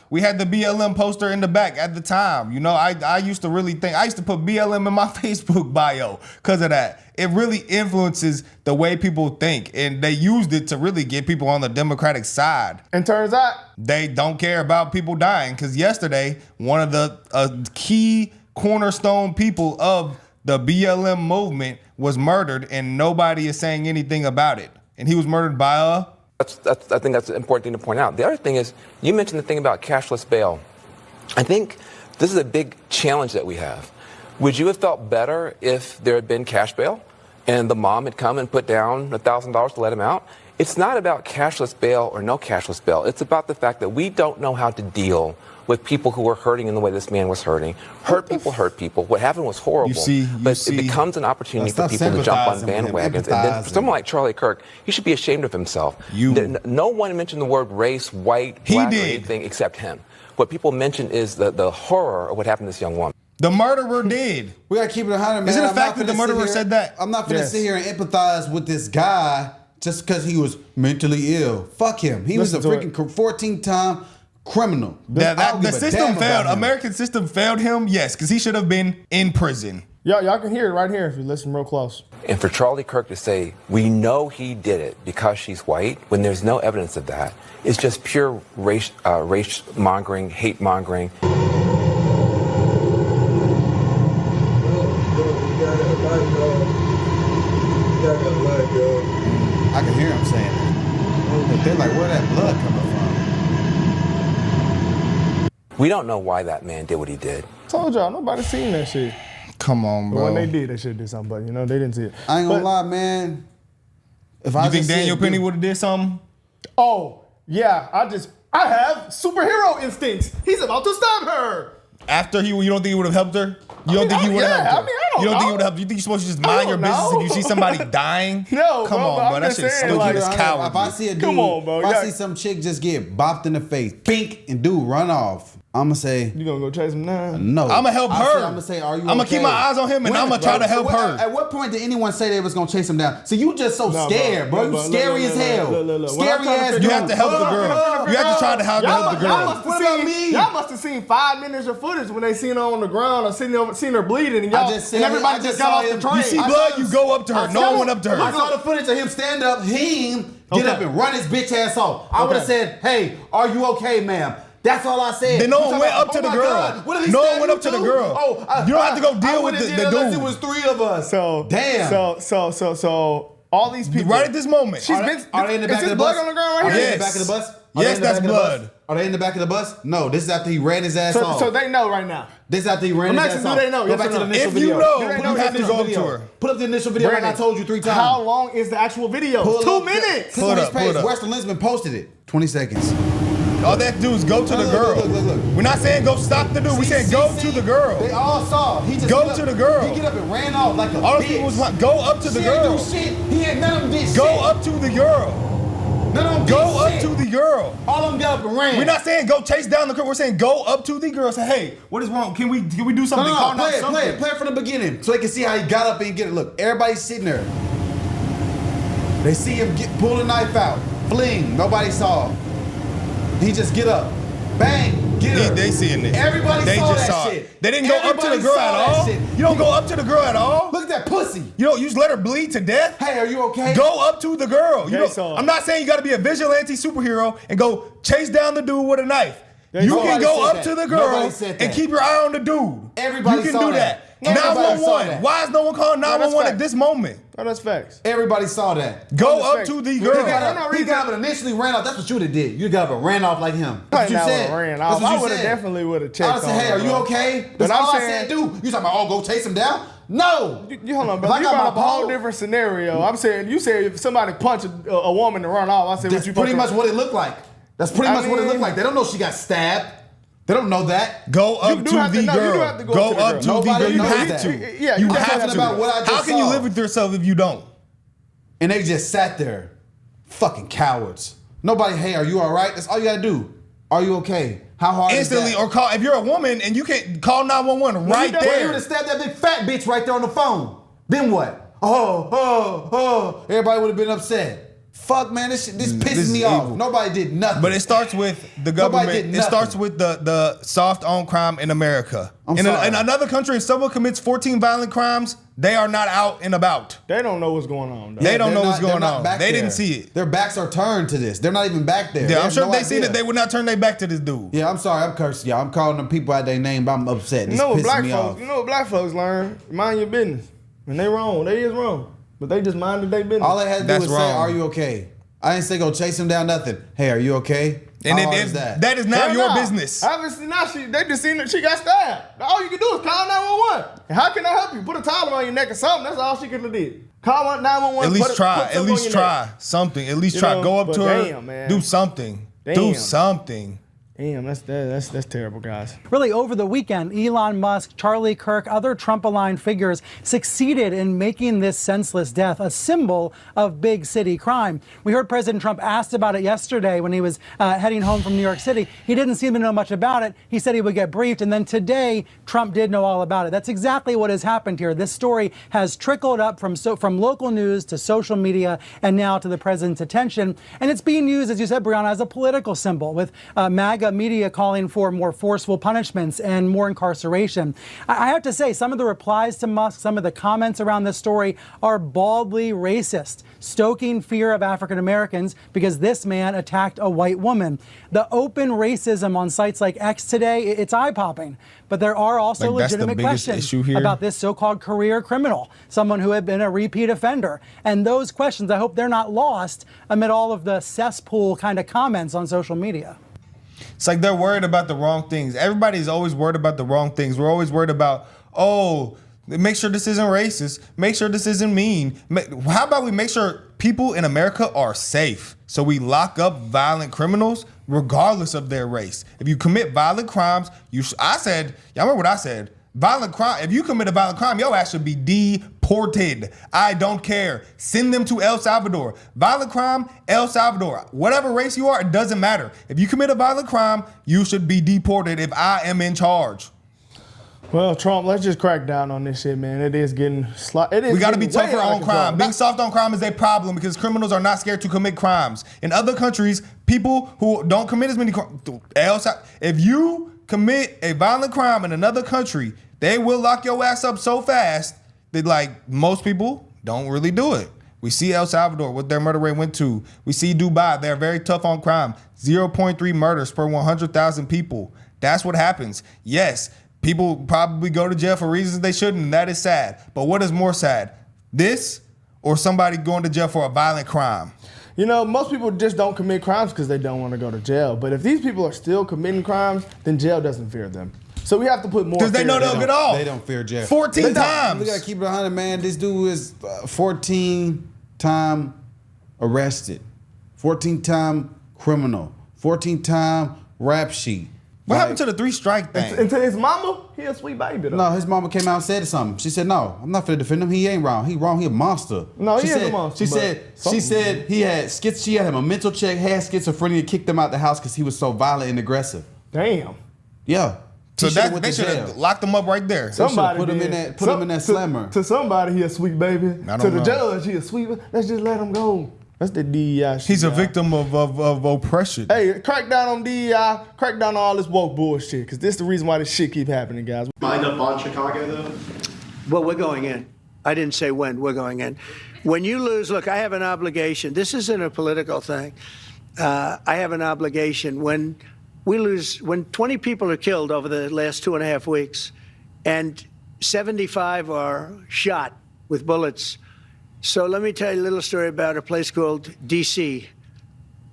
We had the BLM poster in the back at the time. You know, I used to really think, I used to put BLM in my Facebook bio because of that. It really influences the way people think. And they used it to really get people on the Democratic side. And turns out they don't care about people dying. Because yesterday, one of the key cornerstone people of the BLM movement was murdered and nobody is saying anything about it. And he was murdered by a... I think that's an important thing to point out. The other thing is, you mentioned the thing about cashless bail. I think this is a big challenge that we have. Would you have felt better if there had been cash bail and the mom had come and put down $1,000 to let him out? It's not about cashless bail or no cashless bail. It's about the fact that we don't know how to deal with people who are hurting in the way this man was hurting. Hurt people. What happened was horrible. But it becomes an opportunity for people to jump on bandwagons. And then for someone like Charlie Kirk, he should be ashamed of himself. No one mentioned the word race, white, black, or anything except him. What people mention is the horror of what happened to this young woman. The murderer did. We gotta keep it 100, man. Is it a fact that the murderer said that? I'm not gonna sit here and empathize with this guy just because he was mentally ill. Fuck him. He was a freaking 14-time criminal. The system failed. American system failed him, yes, because he should have been in prison. Y'all can hear it right here if you listen real close. And for Charlie Kirk to say, we know he did it because she's white, when there's no evidence of that, it's just pure race mongering, hate mongering. I can hear him saying that. They're like, where that blood coming from? We don't know why that man did what he did. Told y'all, nobody seen that shit. Come on, bro. When they did, they should have did something, but you know, they didn't see it. I ain't gonna lie, man. You think Daniel Penny would have did something? Oh, yeah. I have superhero instincts. He's about to stab her. After you don't think he would have helped her? You don't think he would have helped her? I you don't think he would have helped her? You think you're supposed to just mind your business if you see somebody dying? No, come on, bro. That shit's stupid. Like, It's cowardly. If I see a dude, if I see some chick just get bopped in the face, pink, and dude run off, I'm gonna say, you gonna go chase him now? No. I'm gonna help her. I'm gonna say, are you I'm gonna keep my eyes on him and I'm gonna try to help her. At what point did anyone say they was gonna chase him down? So you just so scared, bro. You scary as hell. Scary ass dude. You have to help the girl. You have to try to help the girl. Y'all must have seen 5 minutes of footage when they seen her on the ground or seen her bleeding and everybody just got off the train. You see blood, you go up to her. No one went up to her. I saw the footage of him stand up, get up and run his bitch ass off. I would have said, hey, are you okay, ma'am? That's all I said. Then no one went up to the girl. No one went up to the girl. You don't have to go deal with the dude. It was 3 of us. So damn. So all these people right at this moment. Are they in the back of the bus? Blood on the ground right here? Are they in the back of the bus? Yes, that's blood. Are they in the back of the bus? No, this is after he ran his ass off. So they know right now. This is after he ran his ass off. Do they know? Go back to the initial video. If you know, you have to go up to her. Put up the initial video like I told you 3 times. How long is the actual video? 2 minutes. Pull it up. Western Lisbon posted it. 20 seconds. All they do is go to the girl. Look. We're not saying go stop the dude. We're saying go to the girl. They all saw. He just go to the girl. He get up and ran off like a all bitch. People was like, go up to the girl. He had none of them did shit. Go up to the girl. None of them go up to the girl. All of them got up and ran. We're not saying go chase down the girl. We're saying go up to the girl. Say, hey, what is wrong? Can we do something? No, play it from the beginning so they can see how he got up and get it. Look, everybody's sitting there. They see him pull the knife out, fling. Nobody saw. He just get up. Bang! Get her. They seeing it. Everybody saw that shit. They didn't go up to the girl at all. You don't go up to the girl at all. Look at that pussy. You just let her bleed to death. Hey, are you okay? Go up to the girl. I'm not saying you got to be a vigilante superhero and go chase down the dude with a knife. You can go up to the girl and keep your eye on the dude. Everybody you can do that. 911. Why is no one calling 911 at this moment? No, that's facts. Everybody saw that. Go up to the girl. He got up and initially ran off. That's what you would have did. You got up and ran off like him. That's what you said. Ran off. I would have definitely checked. I said, hey, are you okay? That's all I said, dude. You talking about, go chase him down? No. You hold on, bro. You brought up a whole different scenario. I'm saying, you said if somebody punched a woman to run off, I said, that's pretty much what it looked like. That's pretty much what it looked like. They don't know she got stabbed. They don't know that. Go up to the girl. Go up to the girl. You have to. Yeah, you have to. About what I just How can you saw. live with yourself if you don't? And they just sat there. Fucking cowards. Nobody, hey, are you all right? That's all you gotta do. Are you okay? How hard Instantly, is that? or call, if you're a woman and you can't call 911 right there. You would have stabbed that big fat bitch right there on the phone. Then what? Everybody would have been upset. Fuck, man, this pisses me off. Nobody did nothing. But it starts with the government. It starts with the soft on crime in America. In another country, if someone commits 14 violent crimes, they are not out and about. They don't know what's going on. They don't know what's going on. They didn't see it. Their backs are turned to this. They're not even back there. Yeah, I'm sure if they seen it, they would not turn their back to this dude. Yeah, I'm sorry. I'm cursing y'all. I'm calling them people out their name, but I'm upset. You know what black folks learn? Mind your business. When they wrong, they is wrong. But they just minded their business. All they had to do was say, are you okay? I didn't say go chase him down, nothing. Hey, are you okay? And that is not your business. Obviously not. They just seen that she got stabbed. All you can do is call 911. And how can I help you? Put a towel around your neck or something. That's all she could have did. Call 911. At least try. At least try something. At least try. Go up to her. Man. Do something. Do something. Damn, that's terrible, guys. Really, over the weekend, Elon Musk, Charlie Kirk, other Trump-aligned figures succeeded in making this senseless death a symbol of big city crime. We heard President Trump asked about it yesterday when he was heading home from New York City. He didn't seem to know much about it. He said he would get briefed, and then today, Trump did know all about it. That's exactly what has happened here. This story has trickled up from local news to social media and now to the president's attention, and it's being used, as you said, Brianna, as a political symbol, with MAGA media calling for more forceful punishments and more incarceration. I have to say, some of the replies to Musk, some of the comments around this story are baldly racist, stoking fear of African Americans because this man attacked a white woman. The open racism on sites like X today, it's eye-popping. But there are also legitimate questions about this so-called career criminal, someone who had been a repeat offender. And those questions, I hope they're not lost amid all of the cesspool kind of comments on social media. It's like they're worried about the wrong things. Everybody's always worried about the wrong things. We're always worried about, make sure this isn't racist. Make sure this isn't mean. How about we make sure people in America are safe? So we lock up violent criminals regardless of their race. If you commit violent crimes, y'all remember what I said? Violent crime, if you commit a violent crime, your ass should be deported. I don't care. Send them to El Salvador. Violent crime, El Salvador. Whatever race you are, it doesn't matter. If you commit a violent crime, you should be deported if I am in charge. Well, Trump, let's just crack down on this shit, man. It is getting we got to be tougher on crime. Being soft on crime is a problem because criminals are not scared to commit crimes. In other countries, people who don't commit as many crimes, if you commit a violent crime in another country, they will lock your ass up so fast that, like, most people don't really do it. We see El Salvador, what their murder rate went to. We see Dubai, they're very tough on crime. 0.3 murders per 100,000 people. That's what happens. Yes, people probably go to jail for reasons they shouldn't, and that is sad. But what is more sad? This or somebody going to jail for a violent crime? You know, most people just don't commit crimes because they don't want to go to jail. But if these people are still committing crimes, then jail doesn't fear them. So we have to put more. Because they know they'll get off. They don't fear jail. 14 times. We got to keep it 100, man. This dude is 14-time arrested, 14-time criminal, 14-time rap sheet. What happened to the 3-strike thing? And to his mama, he a sweet baby though. No, his mama came out and said something. She said, no, I'm not finna defend him. He ain't wrong. He wrong. He a monster. No, he is a monster. She said he had she had him a mental check, had schizophrenia, kicked him out the house because he was so violent and aggressive. Damn. Yeah. So they should have locked him up right there. Somebody put him in that slammer. To somebody, he a sweet baby. To the judge, he a sweet. Let's just let him go. That's the DEI shit. He's a victim of oppression. Hey, crack down on DEI, crack down on all this woke bullshit, because this is the reason why this shit keep happening, guys. Mind up on Chicago, though? Well, we're going in. I didn't say when. We're going in. When you lose, look, I have an obligation. This isn't a political thing. I have an obligation. When we lose, when 20 people are killed over the last 2.5 weeks, and 75 are shot with bullets. So let me tell you a little story about a place called D.C.,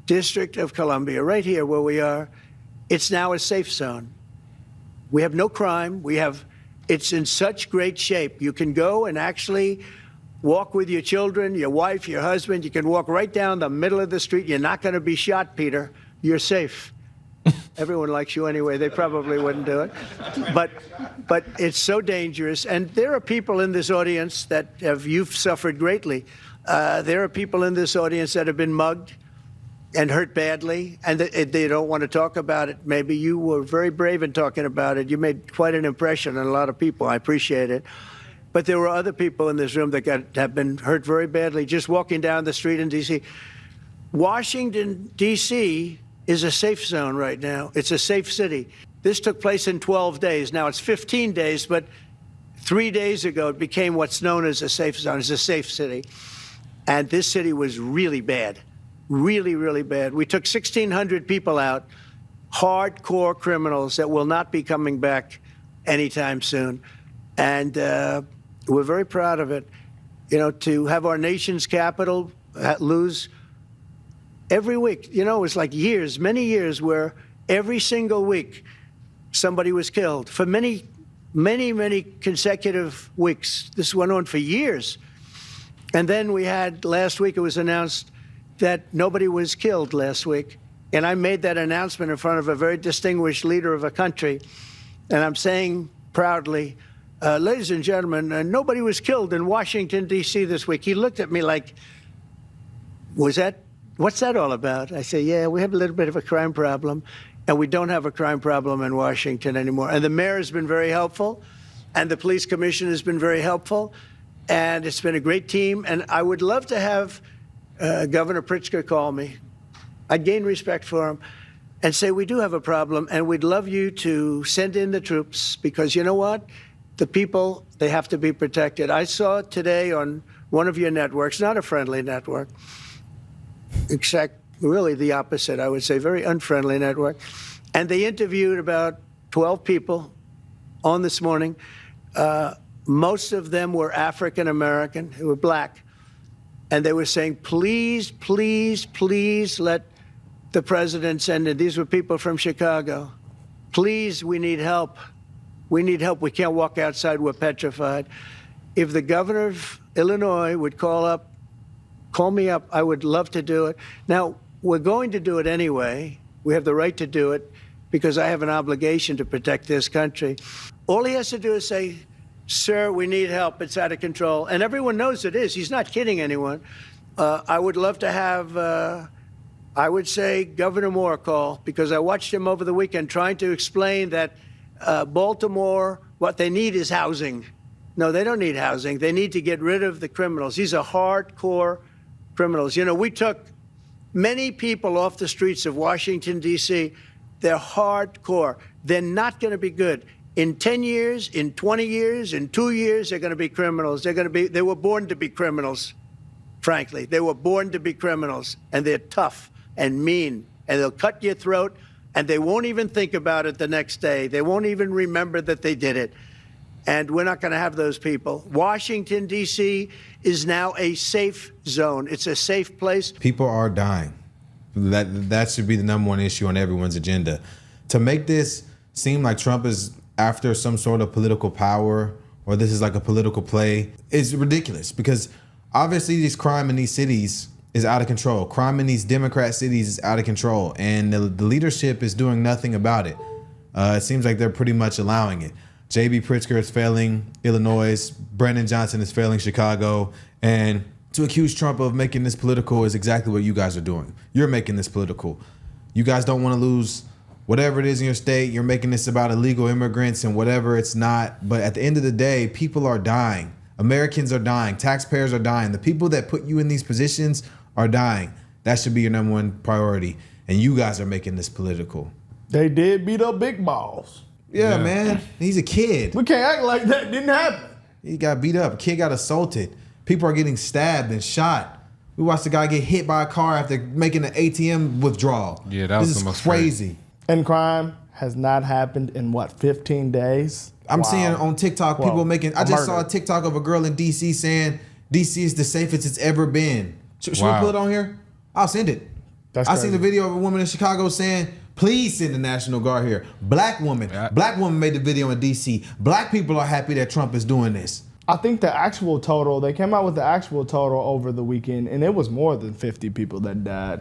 District of Columbia, right here where we are. It's now a safe zone. We have no crime. We have It's in such great shape. You can go and actually walk with your children, your wife, your husband. You can walk right down the middle of the street. You're not going to be shot, Peter. You're safe. Everyone likes you anyway. They probably wouldn't do it. But it's so dangerous. And there are people in this audience that you've suffered greatly. There are people in this audience that have been mugged and hurt badly, and they don't want to talk about it. Maybe you were very brave in talking about it. You made quite an impression on a lot of people. I appreciate it. But there were other people in this room that have been hurt very badly just walking down the street in D.C. Washington, D.C. is a safe zone right now. It's a safe city. This took place in 12 days. Now it's 15 days, but 3 days ago it became what's known as a safe zone. It's a safe city. And this city was really bad, really, really bad. We took 1,600 people out, hardcore criminals that will not be coming back anytime soon. And we're very proud of it. You know, to have our nation's capital lose every week. You know, it was like years, many years, where every single week somebody was killed for many, many, many consecutive weeks. This went on for years. And then we had, last week it was announced that nobody was killed last week. And I made that announcement in front of a very distinguished leader of a country. And I'm saying proudly, ladies and gentlemen, nobody was killed in Washington, D.C. this week. He looked at me like, what's that all about? I say, yeah, we have a little bit of a crime problem, and we don't have a crime problem in Washington anymore. And the mayor has been very helpful, and the police commission has been very helpful, and it's been a great team. And I would love to have Governor Pritzker call me. I'd gain respect for him and say, we do have a problem, and we'd love you to send in the troops, because you know what? The people, they have to be protected. I saw today on one of your networks, not a friendly network, except really the opposite, I would say, very unfriendly network. And they interviewed about 12 people on this morning. Most of them were African American, who were black. And they were saying, please, please, please let the president send in. These were people from Chicago. Please, we need help. We need help. We can't walk outside. We're petrified. If the governor of Illinois would call me up, I would love to do it. Now, we're going to do it anyway. We have the right to do it because I have an obligation to protect this country. All he has to do is say, sir, we need help. It's out of control. And everyone knows it is. He's not kidding anyone. I would love to have, I would say, Governor Moore call, because I watched him over the weekend trying to explain that Baltimore, what they need is housing. No, they don't need housing. They need to get rid of the criminals. These are hardcore criminals. You know, we took many people off the streets of Washington, D.C. They're hardcore. They're not going to be good. In 10 years, in 20 years, in 2 years, they're going to be criminals. They were born to be criminals, frankly. They were born to be criminals, and they're tough and mean, and they'll cut your throat, and they won't even think about it the next day. They won't even remember that they did it. And we're not going to have those people. Washington, D.C. is now a safe zone. It's a safe place. People are dying. That should be the number one issue on everyone's agenda. To make this seem like Trump is after some sort of political power, or this is like a political play, is ridiculous, because obviously this crime in these cities is out of control. Crime in these Democrat cities is out of control, and the leadership is doing nothing about it. It seems like they're pretty much allowing it. J.B. Pritzker is failing Illinois, Brandon Johnson is failing Chicago, and to accuse Trump of making this political is exactly what you guys are doing. You're making this political. You guys don't want to lose whatever it is in your state. You're making this about illegal immigrants and whatever it's not. But at the end of the day, people are dying. Americans are dying. Taxpayers are dying. The people that put you in these positions are dying. That should be your number one priority. And you guys are making this political. They did beat up Big Balls. Yeah, man. He's a kid. We can't act like that didn't happen. He got beat up. A kid got assaulted. People are getting stabbed and shot. We watched a guy get hit by a car after making an ATM withdrawal. Yeah, that was this the is most crazy. And crime has not happened in, 15 days? I'm seeing on TikTok people making... I just saw a TikTok of a girl in D.C. saying D.C. is the safest it's ever been. Should we put it on here? I'll send it. I seen a video of a woman in Chicago saying Please send the National Guard here. Black woman made the video in D.C. Black people are happy that Trump is doing this. I think the actual total, they came out with the actual total over the weekend, and it was more than 50 people that died.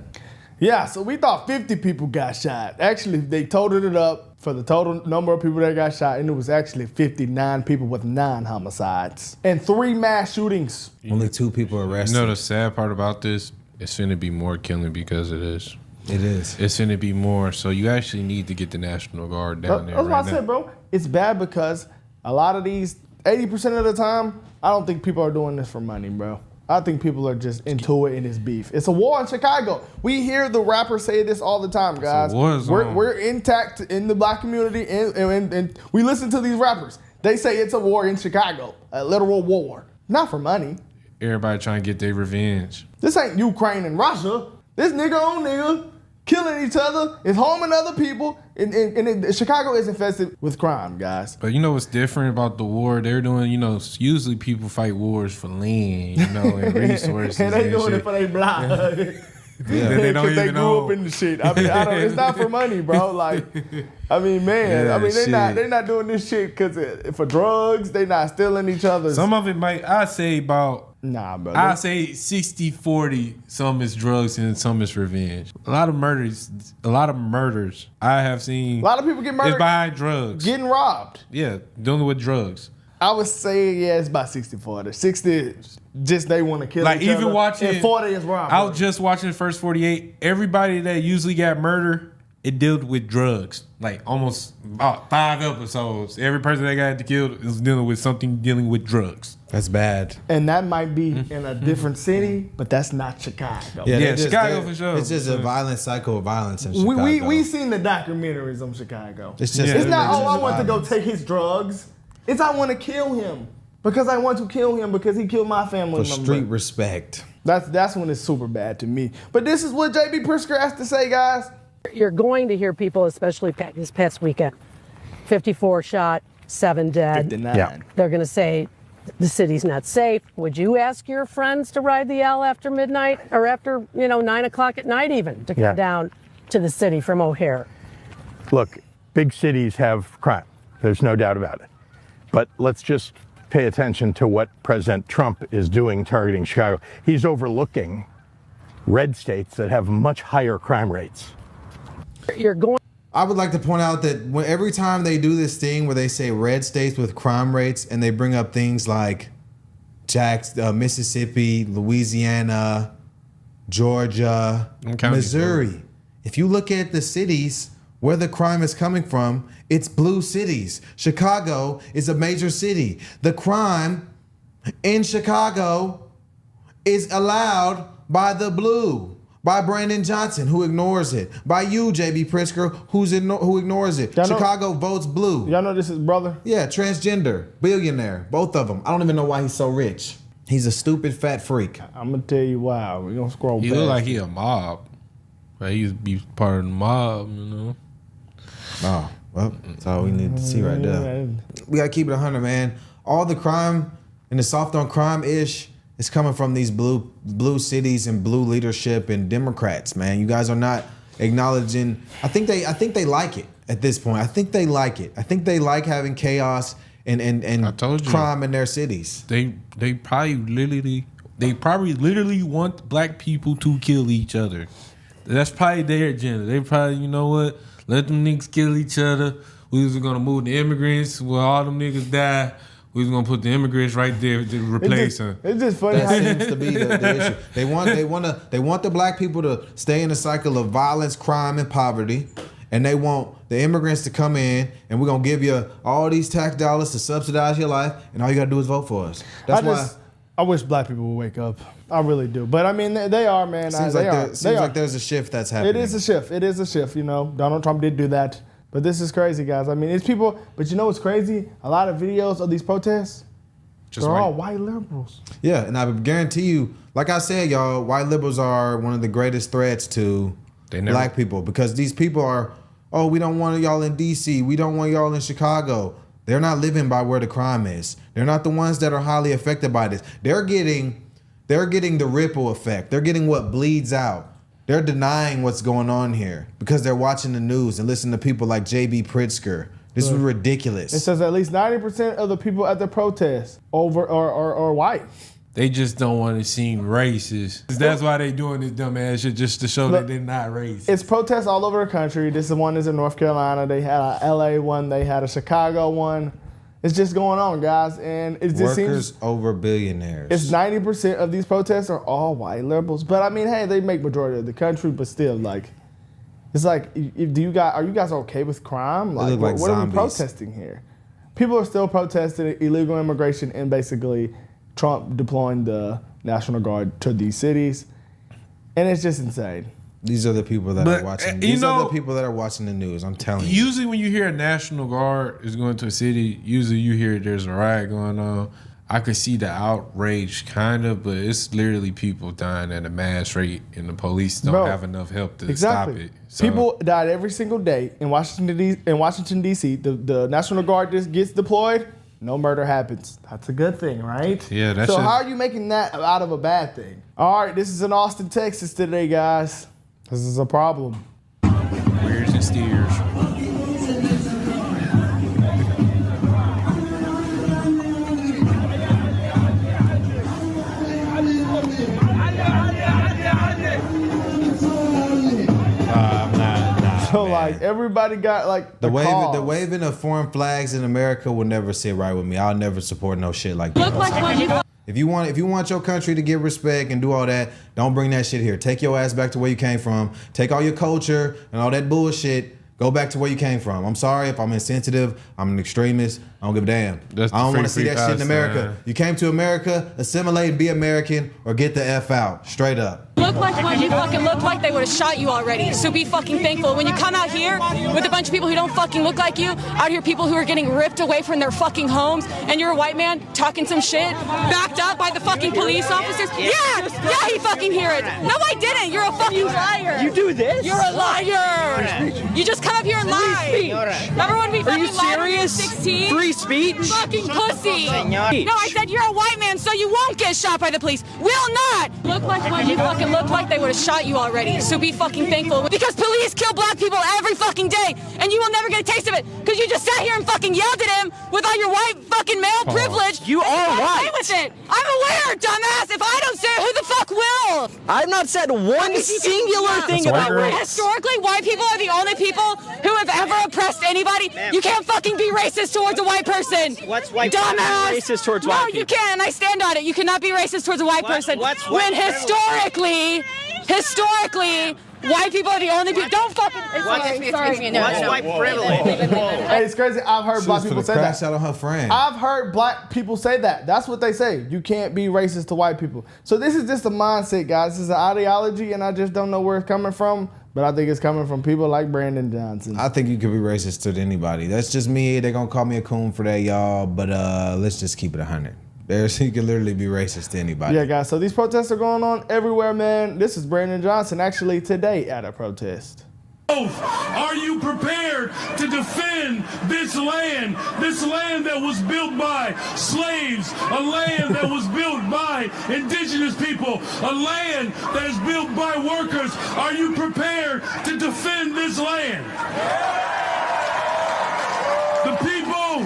Yeah, so we thought 50 people got shot. Actually, they totaled it up for the total number of people that got shot, and it was actually 59 people with 9 homicides and 3 mass shootings. Only 2 people arrested. You know the sad part about this? It's finna be more killing because of this. It is. It's finna be more, so you actually need to get the National Guard down there That's right what I said, bro. It's bad because a lot of these, 80% of the time, I don't think people are doing this for money, bro. I think people are just into it and it's beef. It's a war in Chicago. We hear the rappers say this all the time, guys. We're intact in the black community and we listen to these rappers. They say it's a war in Chicago, a literal war. Not for money. Everybody trying to get their revenge. This ain't Ukraine and Russia. This nigga on nigga killing each other, is harming other people, and Chicago is infested with crime, guys. But you know what's different about the war? They're doing, usually people fight wars for land, and resources. And they doing shit. it for their block. Yeah, they don't even they grew know. up in the shit. I mean, it's not for money, bro. Like, I mean, man. Yeah, they're not doing this shit because for drugs. They not stealing each other's. Some of it I say about. Nah, bro. I say 60-40. Some is drugs and some is revenge. A lot of murders I have seen. A lot of people get murdered. It's behind drugs. Getting robbed. Yeah, dealing with drugs. I would say, it's about 60-40. 60, just they want to kill Like each even other. watching. And 40 is robbery. I was just watching the first 48. Everybody that usually got murdered, it dealt with drugs. Like almost about 5 episodes. Every person that got killed is dealing with something dealing with drugs. That's bad. And that might be in a different city, but that's not Chicago. Yeah, Chicago for sure. It's just a violent cycle of violence in Chicago. We seen the documentaries on Chicago. It's just it's not, I want violence. to go take his drugs. It's I want to kill him. Because I want to kill him because he killed my family For member. street respect. That's when it's super bad to me. But this is what J.B. Pritzker has to say, guys. You're going to hear people, especially this past weekend, 54 shot, 7 dead. 59. Yeah. They're going to say the city's not safe. Would you ask your friends to ride the L after midnight or after, 9 o'clock at night even to come down to the city from O'Hare? Look, big cities have crime. There's no doubt about it. But let's just pay attention to what President Trump is doing targeting Chicago. He's overlooking red states that have much higher crime rates. I would like to point out that every time they do this thing where they say red states with crime rates and they bring up things like Mississippi, Louisiana, Georgia, Missouri. If you look at the cities where the crime is coming from, it's blue cities. Chicago is a major city. The crime in Chicago is allowed by the blue, by Brandon Johnson, who ignores it, by you, J.B. Pritzker, who ignores it. Chicago votes blue. Y'all know this is brother? Yeah, transgender, billionaire, both of them. I don't even know why he's so rich. He's a stupid fat freak. I'm going to tell you why. We're going to scroll He past. look like he a mob. Like he's part of the mob, Oh, well, that's all we need to see right there. We gotta keep it 100, man. All the crime and the soft on crime ish is coming from these blue cities and blue leadership and Democrats, man. You guys are not acknowledging. I think they like it at this point. I think they like it. I think they like having chaos and crime in their cities. They probably literally want black people to kill each other. That's probably their agenda. They probably, you know what? Let them niggas kill each other. We was gonna move the immigrants where all them niggas die. We was gonna put the immigrants right there to replace them. It's just funny. That seems to be the issue. They want the black people to stay in a cycle of violence, crime, and poverty, and they want the immigrants to come in, and we're gonna give you all these tax dollars to subsidize your life, and all you gotta do is vote for us. I wish black people would wake up. I really do. But I mean, they are, man. Seems like there's a shift that's happening. It is a shift. It is a shift. Donald Trump did do that. But this is crazy, guys. I mean, it's people. But you know what's crazy? A lot of videos of these protests, they're all white liberals. Yeah, and I guarantee you, like I said, y'all, white liberals are one of the greatest threats to black people because these people are, we don't want y'all in D.C. We don't want y'all in Chicago. They're not living by where the crime is. They're not the ones that are highly affected by this. They're getting the ripple effect. They're getting what bleeds out. They're denying what's going on here because they're watching the news and listening to people like J.B. Pritzker. This is ridiculous. It says at least 90% of the people at the protest are white. They just don't want to seem racist. That's why they doing this dumb ass shit, just to show that they're not racist. It's protests all over the country. This one is in North Carolina. They had a LA one. They had a Chicago one. It's just going on, guys. And it just Workers seems over billionaires. it's 90% of these protests are all white liberals. But I mean, hey, they make majority of the country, but still, like, it's like, are you guys okay with crime? Like, look like what are we zombies. protesting here? People are still protesting illegal immigration and basically Trump deploying the National Guard to these cities. And it's just insane. These are the people that are watching. These are the people that are watching the news. I'm telling you. Usually when you hear a National Guard is going to a city, usually you hear there's a riot going on. I could see the outrage kind of, but it's literally people dying at a mass rate and the police don't have enough help to stop it. So, People died every single day in Washington, D.C. The National Guard just gets deployed. No murder happens. That's a good thing, right? Yeah, that's so just, how are you making that out of a bad thing? All right, this is in Austin, Texas today, guys. This is a problem. Weirds and steers. So like everybody got like the waving of foreign flags in America will never sit right with me. I'll never support no shit like that. If you want your country to get respect and do all that, don't bring that shit here. Take your ass back to where you came from. Take all your culture and all that bullshit. Go back to where you came from. I'm sorry if I'm insensitive. I'm an extremist. I don't give a damn. I don't want to see that shit in America. You came to America, assimilate, be American, or get the F out. Straight up. Look like what you fucking look like they would have shot you already. So be fucking thankful. When you come out here with a bunch of people who don't fucking look like you, out here people who are getting ripped away from their fucking homes, and you're a white man talking some shit, backed up by the fucking police officers. Yeah, he fucking hear it. No, I didn't. You're a fucking liar. You do this? You're a liar. You just come up here and lie. Remember when we fucking lied when we were 16? Free speech? Fucking pussy. No, I said you're a white man, so you won't get shot by the police. Will not. Look like what you fucking look like they would have shot you already. So be fucking thankful. Because police kill black people every fucking day, and you will never get a taste of it because you just sat here and fucking yelled at him with all your white fucking male privilege. You are white. With it. I'm aware, dumbass. If I don't say it, who the fuck will? I've not said one singular thing about race. Historically, white people are the only people who have ever oppressed anybody. You can't fucking be racist towards a white person. What's white dumbass? Racist towards white people? No, you can, and I stand on it. You cannot be racist towards a white person. When historically, white people are the only people. Don't fucking. Sorry. What's white privilege? Hey, it's crazy. I've heard black people say that. Out on her friend. I've heard black people say that. That's what they say. You can't be racist to white people. So this is just a mindset, guys. This is an ideology, and I just don't know where it's coming from. But I think it's coming from people like Brandon Johnson. I think you could be racist to anybody. That's just me. They're gonna call me a coon for that, y'all. But let's just keep it 100. You can literally be racist to anybody. Yeah, guys. So these protests are going on everywhere, man. This is Brandon Johnson actually today at a protest. Are you prepared to defend this land that was built by slaves, a land that was built by indigenous people, a land that is built by workers? Are you prepared to defend this land? The people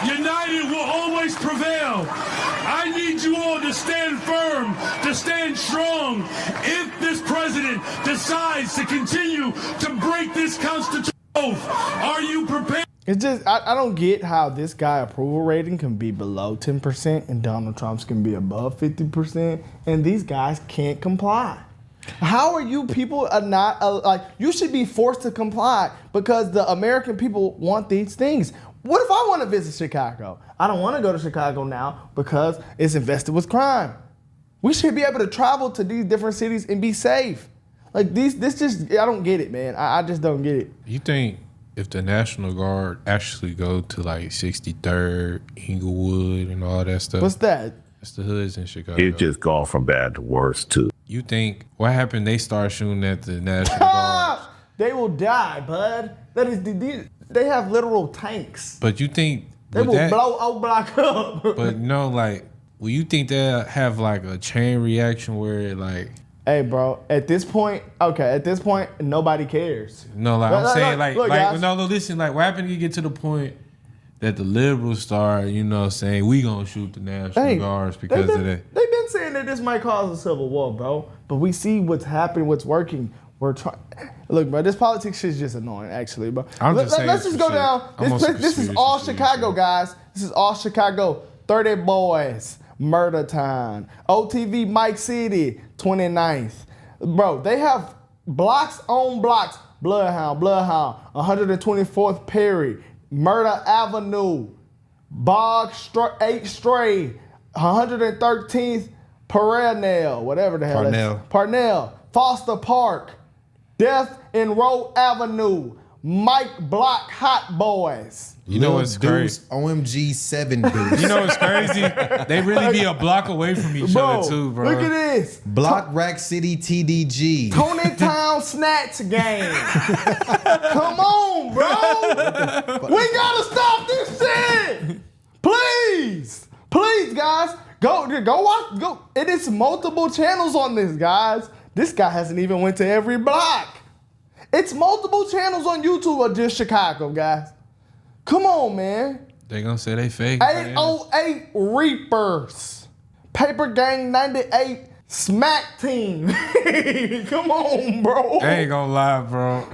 united will always prevail. I need you all to stand firm, to stand strong. If this president decides to continue to break this constitution oath, are you prepared? It's just, I don't get how this guy approval rating can be below 10% and Donald Trump's can be above 50%, and these guys can't comply. How are you people not, like, you should be forced to comply because the American people want these things. What if I want to visit Chicago? I don't want to go to Chicago now because it's infested with crime. We should be able to travel to these different cities and be safe. Like this just, I don't get it, man. I just don't get it. You think if the National Guard actually go to like 63rd, Inglewood and all that stuff? What's that? That's the hoods in Chicago. It's just gone from bad to worse too. You think, what happened? They start shooting at the National Guard. They will die, bud. That is, they have literal tanks. But you think they will blow a block up. But no, like, well, you think they'll have like a chain reaction where like Hey, bro. At this point, nobody cares. No, like I'm saying, listen. Like, what happened to get to the point that the liberals start, saying we gonna shoot the National Guards because of that? They've been saying that this might cause a civil war, bro. But we see what's happening, what's working. We're trying. Look, bro, this politics shit is just annoying, actually, bro. Let's just go down. This is all Chicago, guys. This is all Chicago. 30 boys. Murder time. OTV Mike City, 29th. Bro, they have blocks on blocks. Bloodhound, 124th Perry, Murder Avenue, Bog 8th Stray, 113th Parnell, whatever the hell. Parnell, Foster Park, Death in Road Avenue, Mike Block Hot Boys. You know what's crazy? OMG 7 dudes. You know what's crazy? They really be a block away from each other too, bro. Look at this. Block Rack City TDG. Tony Town Snatch Game. Come on, bro. We gotta stop this shit. Please, guys. Go watch. Go. It is multiple channels on this, guys. This guy hasn't even went to every block. It's multiple channels on YouTube of just Chicago, guys. Come on, man. They gonna say they fake. 808 Reapers. Paper Gang 98 Smack Team. Come on, bro. I ain't gonna lie, bro.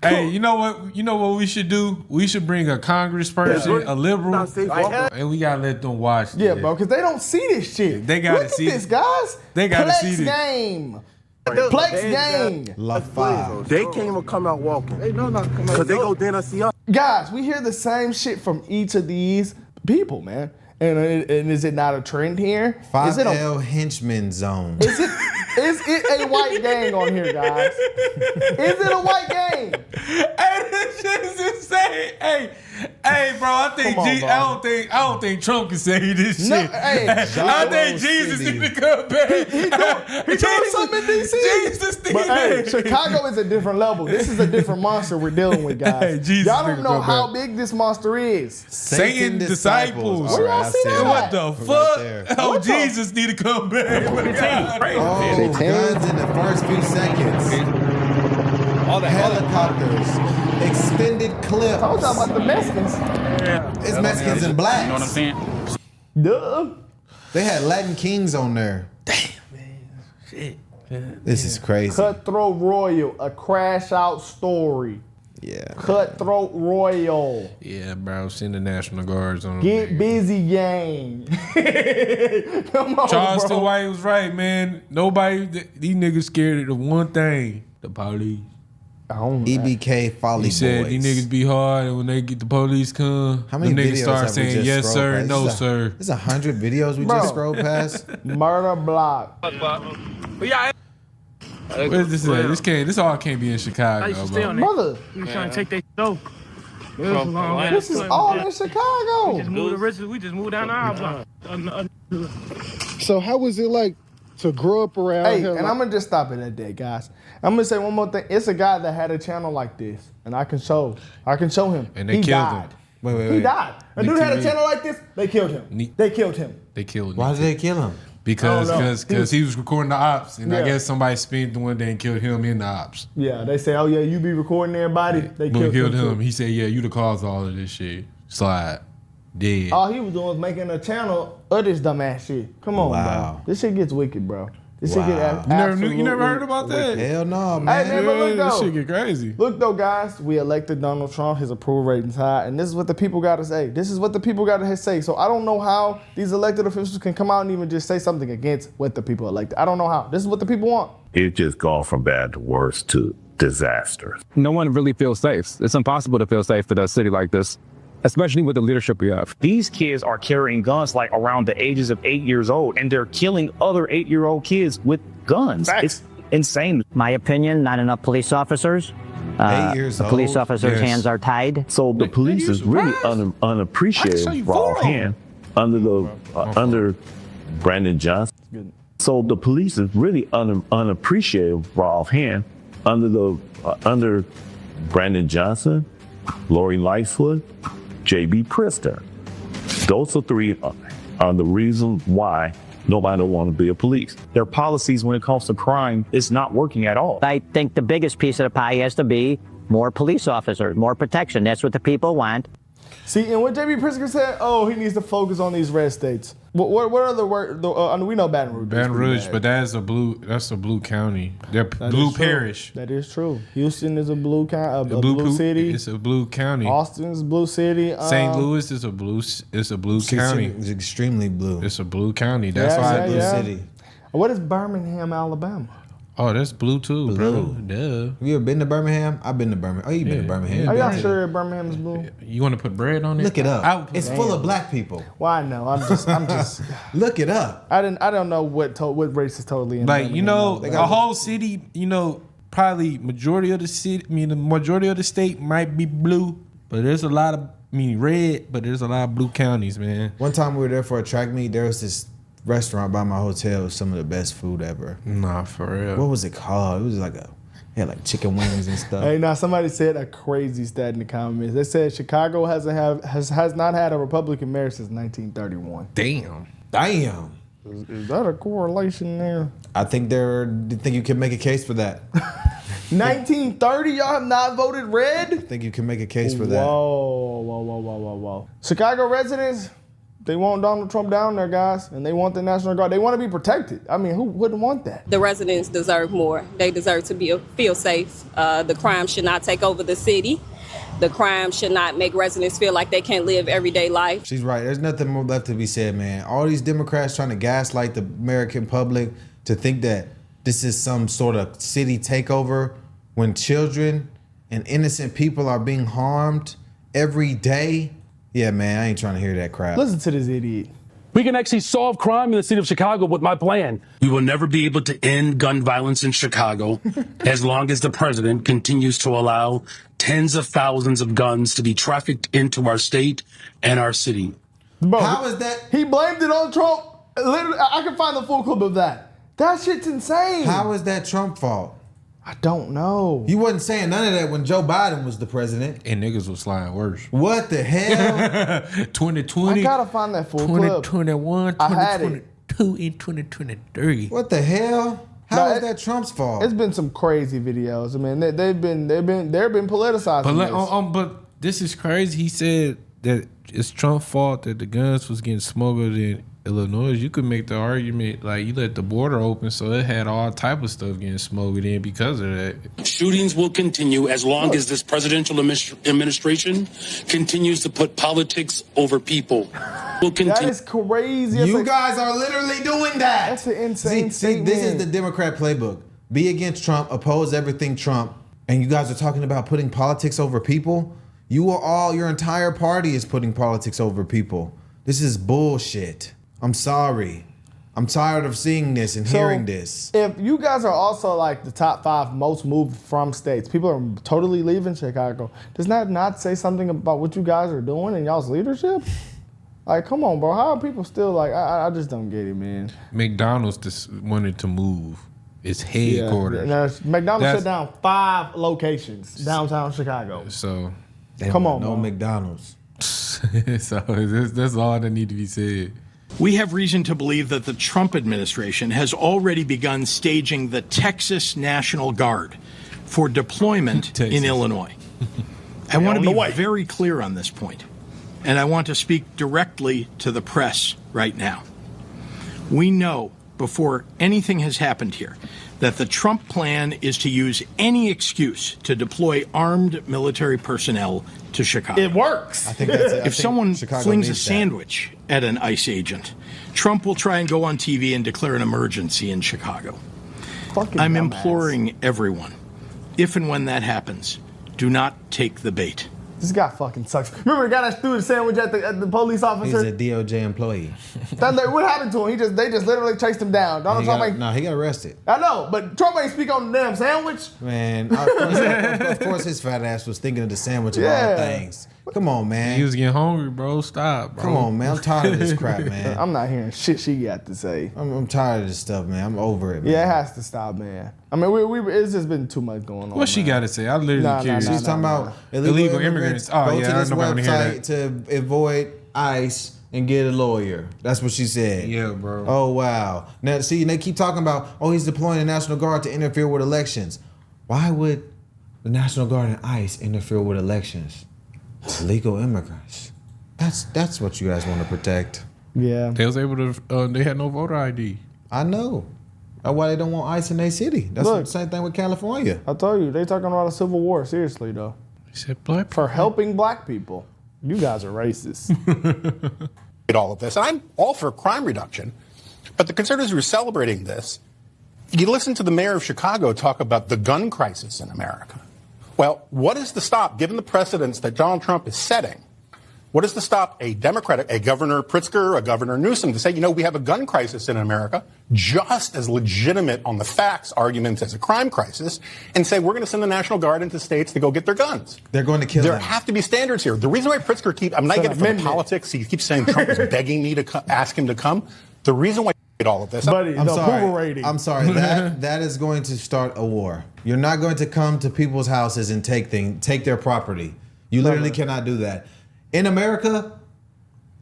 Hey, you know what? You know what we should do? We should bring a congressperson, a liberal, and we gotta let them watch. Yeah, bro, because they don't see this shit. They gotta Look see at this, guys. They gotta Plex see this. Game. Plex Gang. La Five. They can't even come out walking. Because they go down and see us. Guys, we hear the same shit from each of these people, man. And is it not a trend here? 5L Henchman Zone. Is it a white gang on here, guys? Is it a white gang? Hey, this shit is insane. Hey, bro, I don't think Trump can say this shit. I think Jesus need to come back. He doing something in DC. Jesus need But Chicago is a different level. This is a different monster we're dealing with, guys. Y'all don't know how big this monster is. Satan disciples. Where y'all see that? What the fuck? Oh, Jesus need to come back. Oh, guns in the first few seconds. All the helicopters, extended clips. I was talking about the Mexicans. It's Mexicans in blacks. You know what I'm saying? Duh. They had Latin Kings on there. Shit. This is crazy. Cutthroat Royal, a crash out story. Yeah. Cutthroat Royal. Yeah, bro. Send the National Guards on them. Get busy, gang. Come on, Charleston bro. White was right, man. These niggas scared of one thing: the police. EBK Folly He said Boys. these niggas be hard, and when they get the police come, How many the niggas videos start have we saying just yes scrolled sir, past? no There's sir. There's 100 videos we just scrolled past. Murder Block. Where's this at? This all can't be in Chicago, bro. Brother. We trying to take their show. This is all in Chicago. We just moved down our block. So how was it like to grow up around here? And I'm gonna just stop it at that, guys. I'm gonna say one more thing. It's a guy that had a channel like this, and I can show him. And they he killed died. him. Wait. He died. A dude had a TV. channel like this. They killed him. They killed him. They killed him. Why did they kill him? Because he was recording the ops, and I Yeah. guess somebody spent the one day and killed him in the ops. Yeah, they say, oh yeah, you be recording everybody. They But killed him. He said, yeah, you the cause of all of this shit. Slide. Dead. All he was doing was making a channel of this dumbass shit. Come on, Wow. bro. This shit gets wicked, bro. This shit Wow. get You never heard about that? Hell no, man. Hey, man, but look This though. shit get crazy. Look though, guys, we elected Donald Trump. His approval rating's high, and this is what the people got to say. This is what the people got to say. So I don't know how these elected officials can come out and even just say something against what the people elected. I don't know how. This is what the people want. It's just gone from bad to worse to disaster. No one really feels safe. It's impossible to feel safe in a city like this, especially with the leadership we have. These kids are carrying guns like around the ages of 8 years old, and they're killing other 8-year-old kids with guns. It's insane. My opinion, not enough police officers. 8 years the police old? officers' Yes. hands are tied. So the police is really unappreciated for offhand under Brandon Johnson. So the police is really unappreciated for offhand under Brandon Johnson, Lori Lightfoot, J.B. Prister. Those are three are the reason why nobody don't want to be a police. Their policies when it comes to crime is not working at all. I think the biggest piece of the pie has to be more police officers, more protection. That's what the people want. See, and what J.B. Pritzker said, he needs to focus on these red states. What other word? We know Baton Rouge. Baton Rouge, but that's a blue county. They're blue parish. That is true. Houston is a blue county, a blue city. It's a blue county. Austin's blue city. St. Louis is a blue. It's a blue county. It's extremely blue. It's a blue county. That's why blue city. What is Birmingham, Alabama? Oh, that's blue too, bro. Duh. Have you ever been to Birmingham? I've been to Birmingham. Oh, you've been to Birmingham. Are y'all sure Birmingham is blue? You want to put bread on it? Look it up. It's full of black people. Well, I know. I'm just. Look it up. I don't know what race is totally in. Like Birmingham. a whole city. Probably majority of the city. The majority of the state might be blue, but there's a lot of red. But there's a lot of blue counties, man. One time we were there for a track meet. There was this restaurant by my hotel with some of the best food ever. Nah, for real. What was it called? It was like had like chicken wings and stuff. Hey, now somebody said a crazy stat in the comments. They said Chicago has not had a Republican mayor since 1931. Damn. Is that a correlation there? I think you can make a case for that. 1930, y'all have not voted red? I think you can make a case for that. Whoa. Chicago residents, they want Donald Trump down there, guys, and they want the National Guard. They want to be protected. I mean, who wouldn't want that? The residents deserve more. They deserve to feel safe. The crime should not take over the city. The crime should not make residents feel like they can't live everyday life. She's right. There's nothing more left to be said, man. All these Democrats trying to gaslight the American public to think that this is some sort of city takeover when children and innocent people are being harmed every day. Yeah, man, I ain't trying to hear that crap. Listen to this idiot. We can actually solve crime in the city of Chicago with my plan. We will never be able to end gun violence in Chicago as long as the president continues to allow tens of thousands of guns to be trafficked into our state and our city. Bro, how is that? He blamed it on Trump. Literally, I can find the full clip of that. That shit's insane. How is that Trump's fault? I don't know. You wasn't saying none of that when Joe Biden was the president. And niggas was flying worse. What the hell? 2020. I gotta find that full clip. 2021, 2022, and 2023. What the hell? How is that Trump's fault? It's been some crazy videos. I mean, they've been politicized. But this is crazy. He said that it's Trump's fault that the guns was getting smuggled in Illinois. You could make the argument like you let the border open, so it had all type of stuff getting smuggled in because of that. Shootings will continue as long as this presidential administration continues to put politics over people. That is crazy. You guys are literally doing that. That's an insane See, this is the Democrat playbook. Be against Trump, oppose everything Trump, and you guys are talking about putting politics over people? Your entire party is putting politics over people. This is bullshit. I'm sorry. I'm tired of seeing this and hearing this. If you guys are also like the top 5 most moved from states, people are totally leaving Chicago. Does that not say something about what you guys are doing in y'all's leadership? Like, come on, bro. How are people still like, I just don't get it, man. McDonald's just wanted to move its headquarters. Yeah, McDonald's shut down 5 locations downtown Chicago. So, come on, no bro. McDonald's. So that's all that need to be said. We have reason to believe that the Trump administration has already begun staging the Texas National Guard for deployment in Illinois. I want to be very clear on this point, and I want to speak directly to the press right now. We know before anything has happened here that the Trump plan is to use any excuse to deploy armed military personnel to Chicago. It works. I think that's it. If someone flings a sandwich at an ICE agent, Trump will try and go on TV and declare an emergency in Chicago. I'm imploring everyone, if and when that happens, do not take the bait. This guy fucking sucks. Remember the guy that threw the sandwich at the police officer? He's a DOJ employee. What happened to him? They just literally chased him down. Donald Trump he got arrested. I know, but Trump ain't speak on the damn sandwich. Man, of course his fat ass was thinking of the sandwich of all things. Come on, man. He was getting hungry, bro. Stop, bro. Come on, man. I'm tired of this crap, man. I'm not hearing shit she got to say. I'm tired of this stuff, man. I'm over it, man. Yeah, it has to stop, man. I mean, it's just been too much going on. What she got to say? I'm literally curious. She's talking about illegal immigrants. Go to this website to avoid ICE and get a lawyer. That's what she said. Yeah, bro. Oh, wow. Now, see, they keep talking about, he's deploying the National Guard to interfere with elections. Why would the National Guard and ICE interfere with elections? Illegal immigrants. That's what you guys want to protect. Yeah. They was able to, they had no voter ID. I know. That's why they don't want ICE in their city. That's the same thing with California. I told you, they talking about a civil war, seriously, though. He said black for helping black people. You guys are racist. All of this. I'm all for crime reduction, but the conservatives who are celebrating this, you listen to the mayor of Chicago talk about the gun crisis in America. Well, what is to stop, given the precedents that Donald Trump is setting, what is to stop a Democratic, a Governor Pritzker, a Governor Newsom to say, we have a gun crisis in America, just as legitimate on the facts arguments as a crime crisis, and say we're going to send the National Guard into states to go get their guns. They're going to kill them. There have to be standards here. The reason why Pritzker I'm not getting from the politics, he keeps saying Trump is begging me to ask him to come. The reason why all of this. Buddy, I'm the sorry. approval rating. I'm sorry. That is going to start a war. You're not going to come to people's houses and take their property. You literally cannot do that. In America,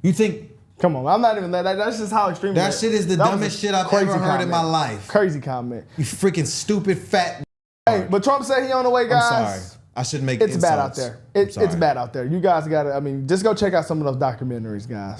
you think... Come on, I'm not even that. That's just how extreme. That shit is the dumbest shit I've ever heard in my life. Crazy comment. You freaking stupid fat... Hey, but Trump said he on the way, guys. I'm sorry. I shouldn't make It's insults. bad out there. It's bad out there. You guys got to, just go check out some of those documentaries, guys.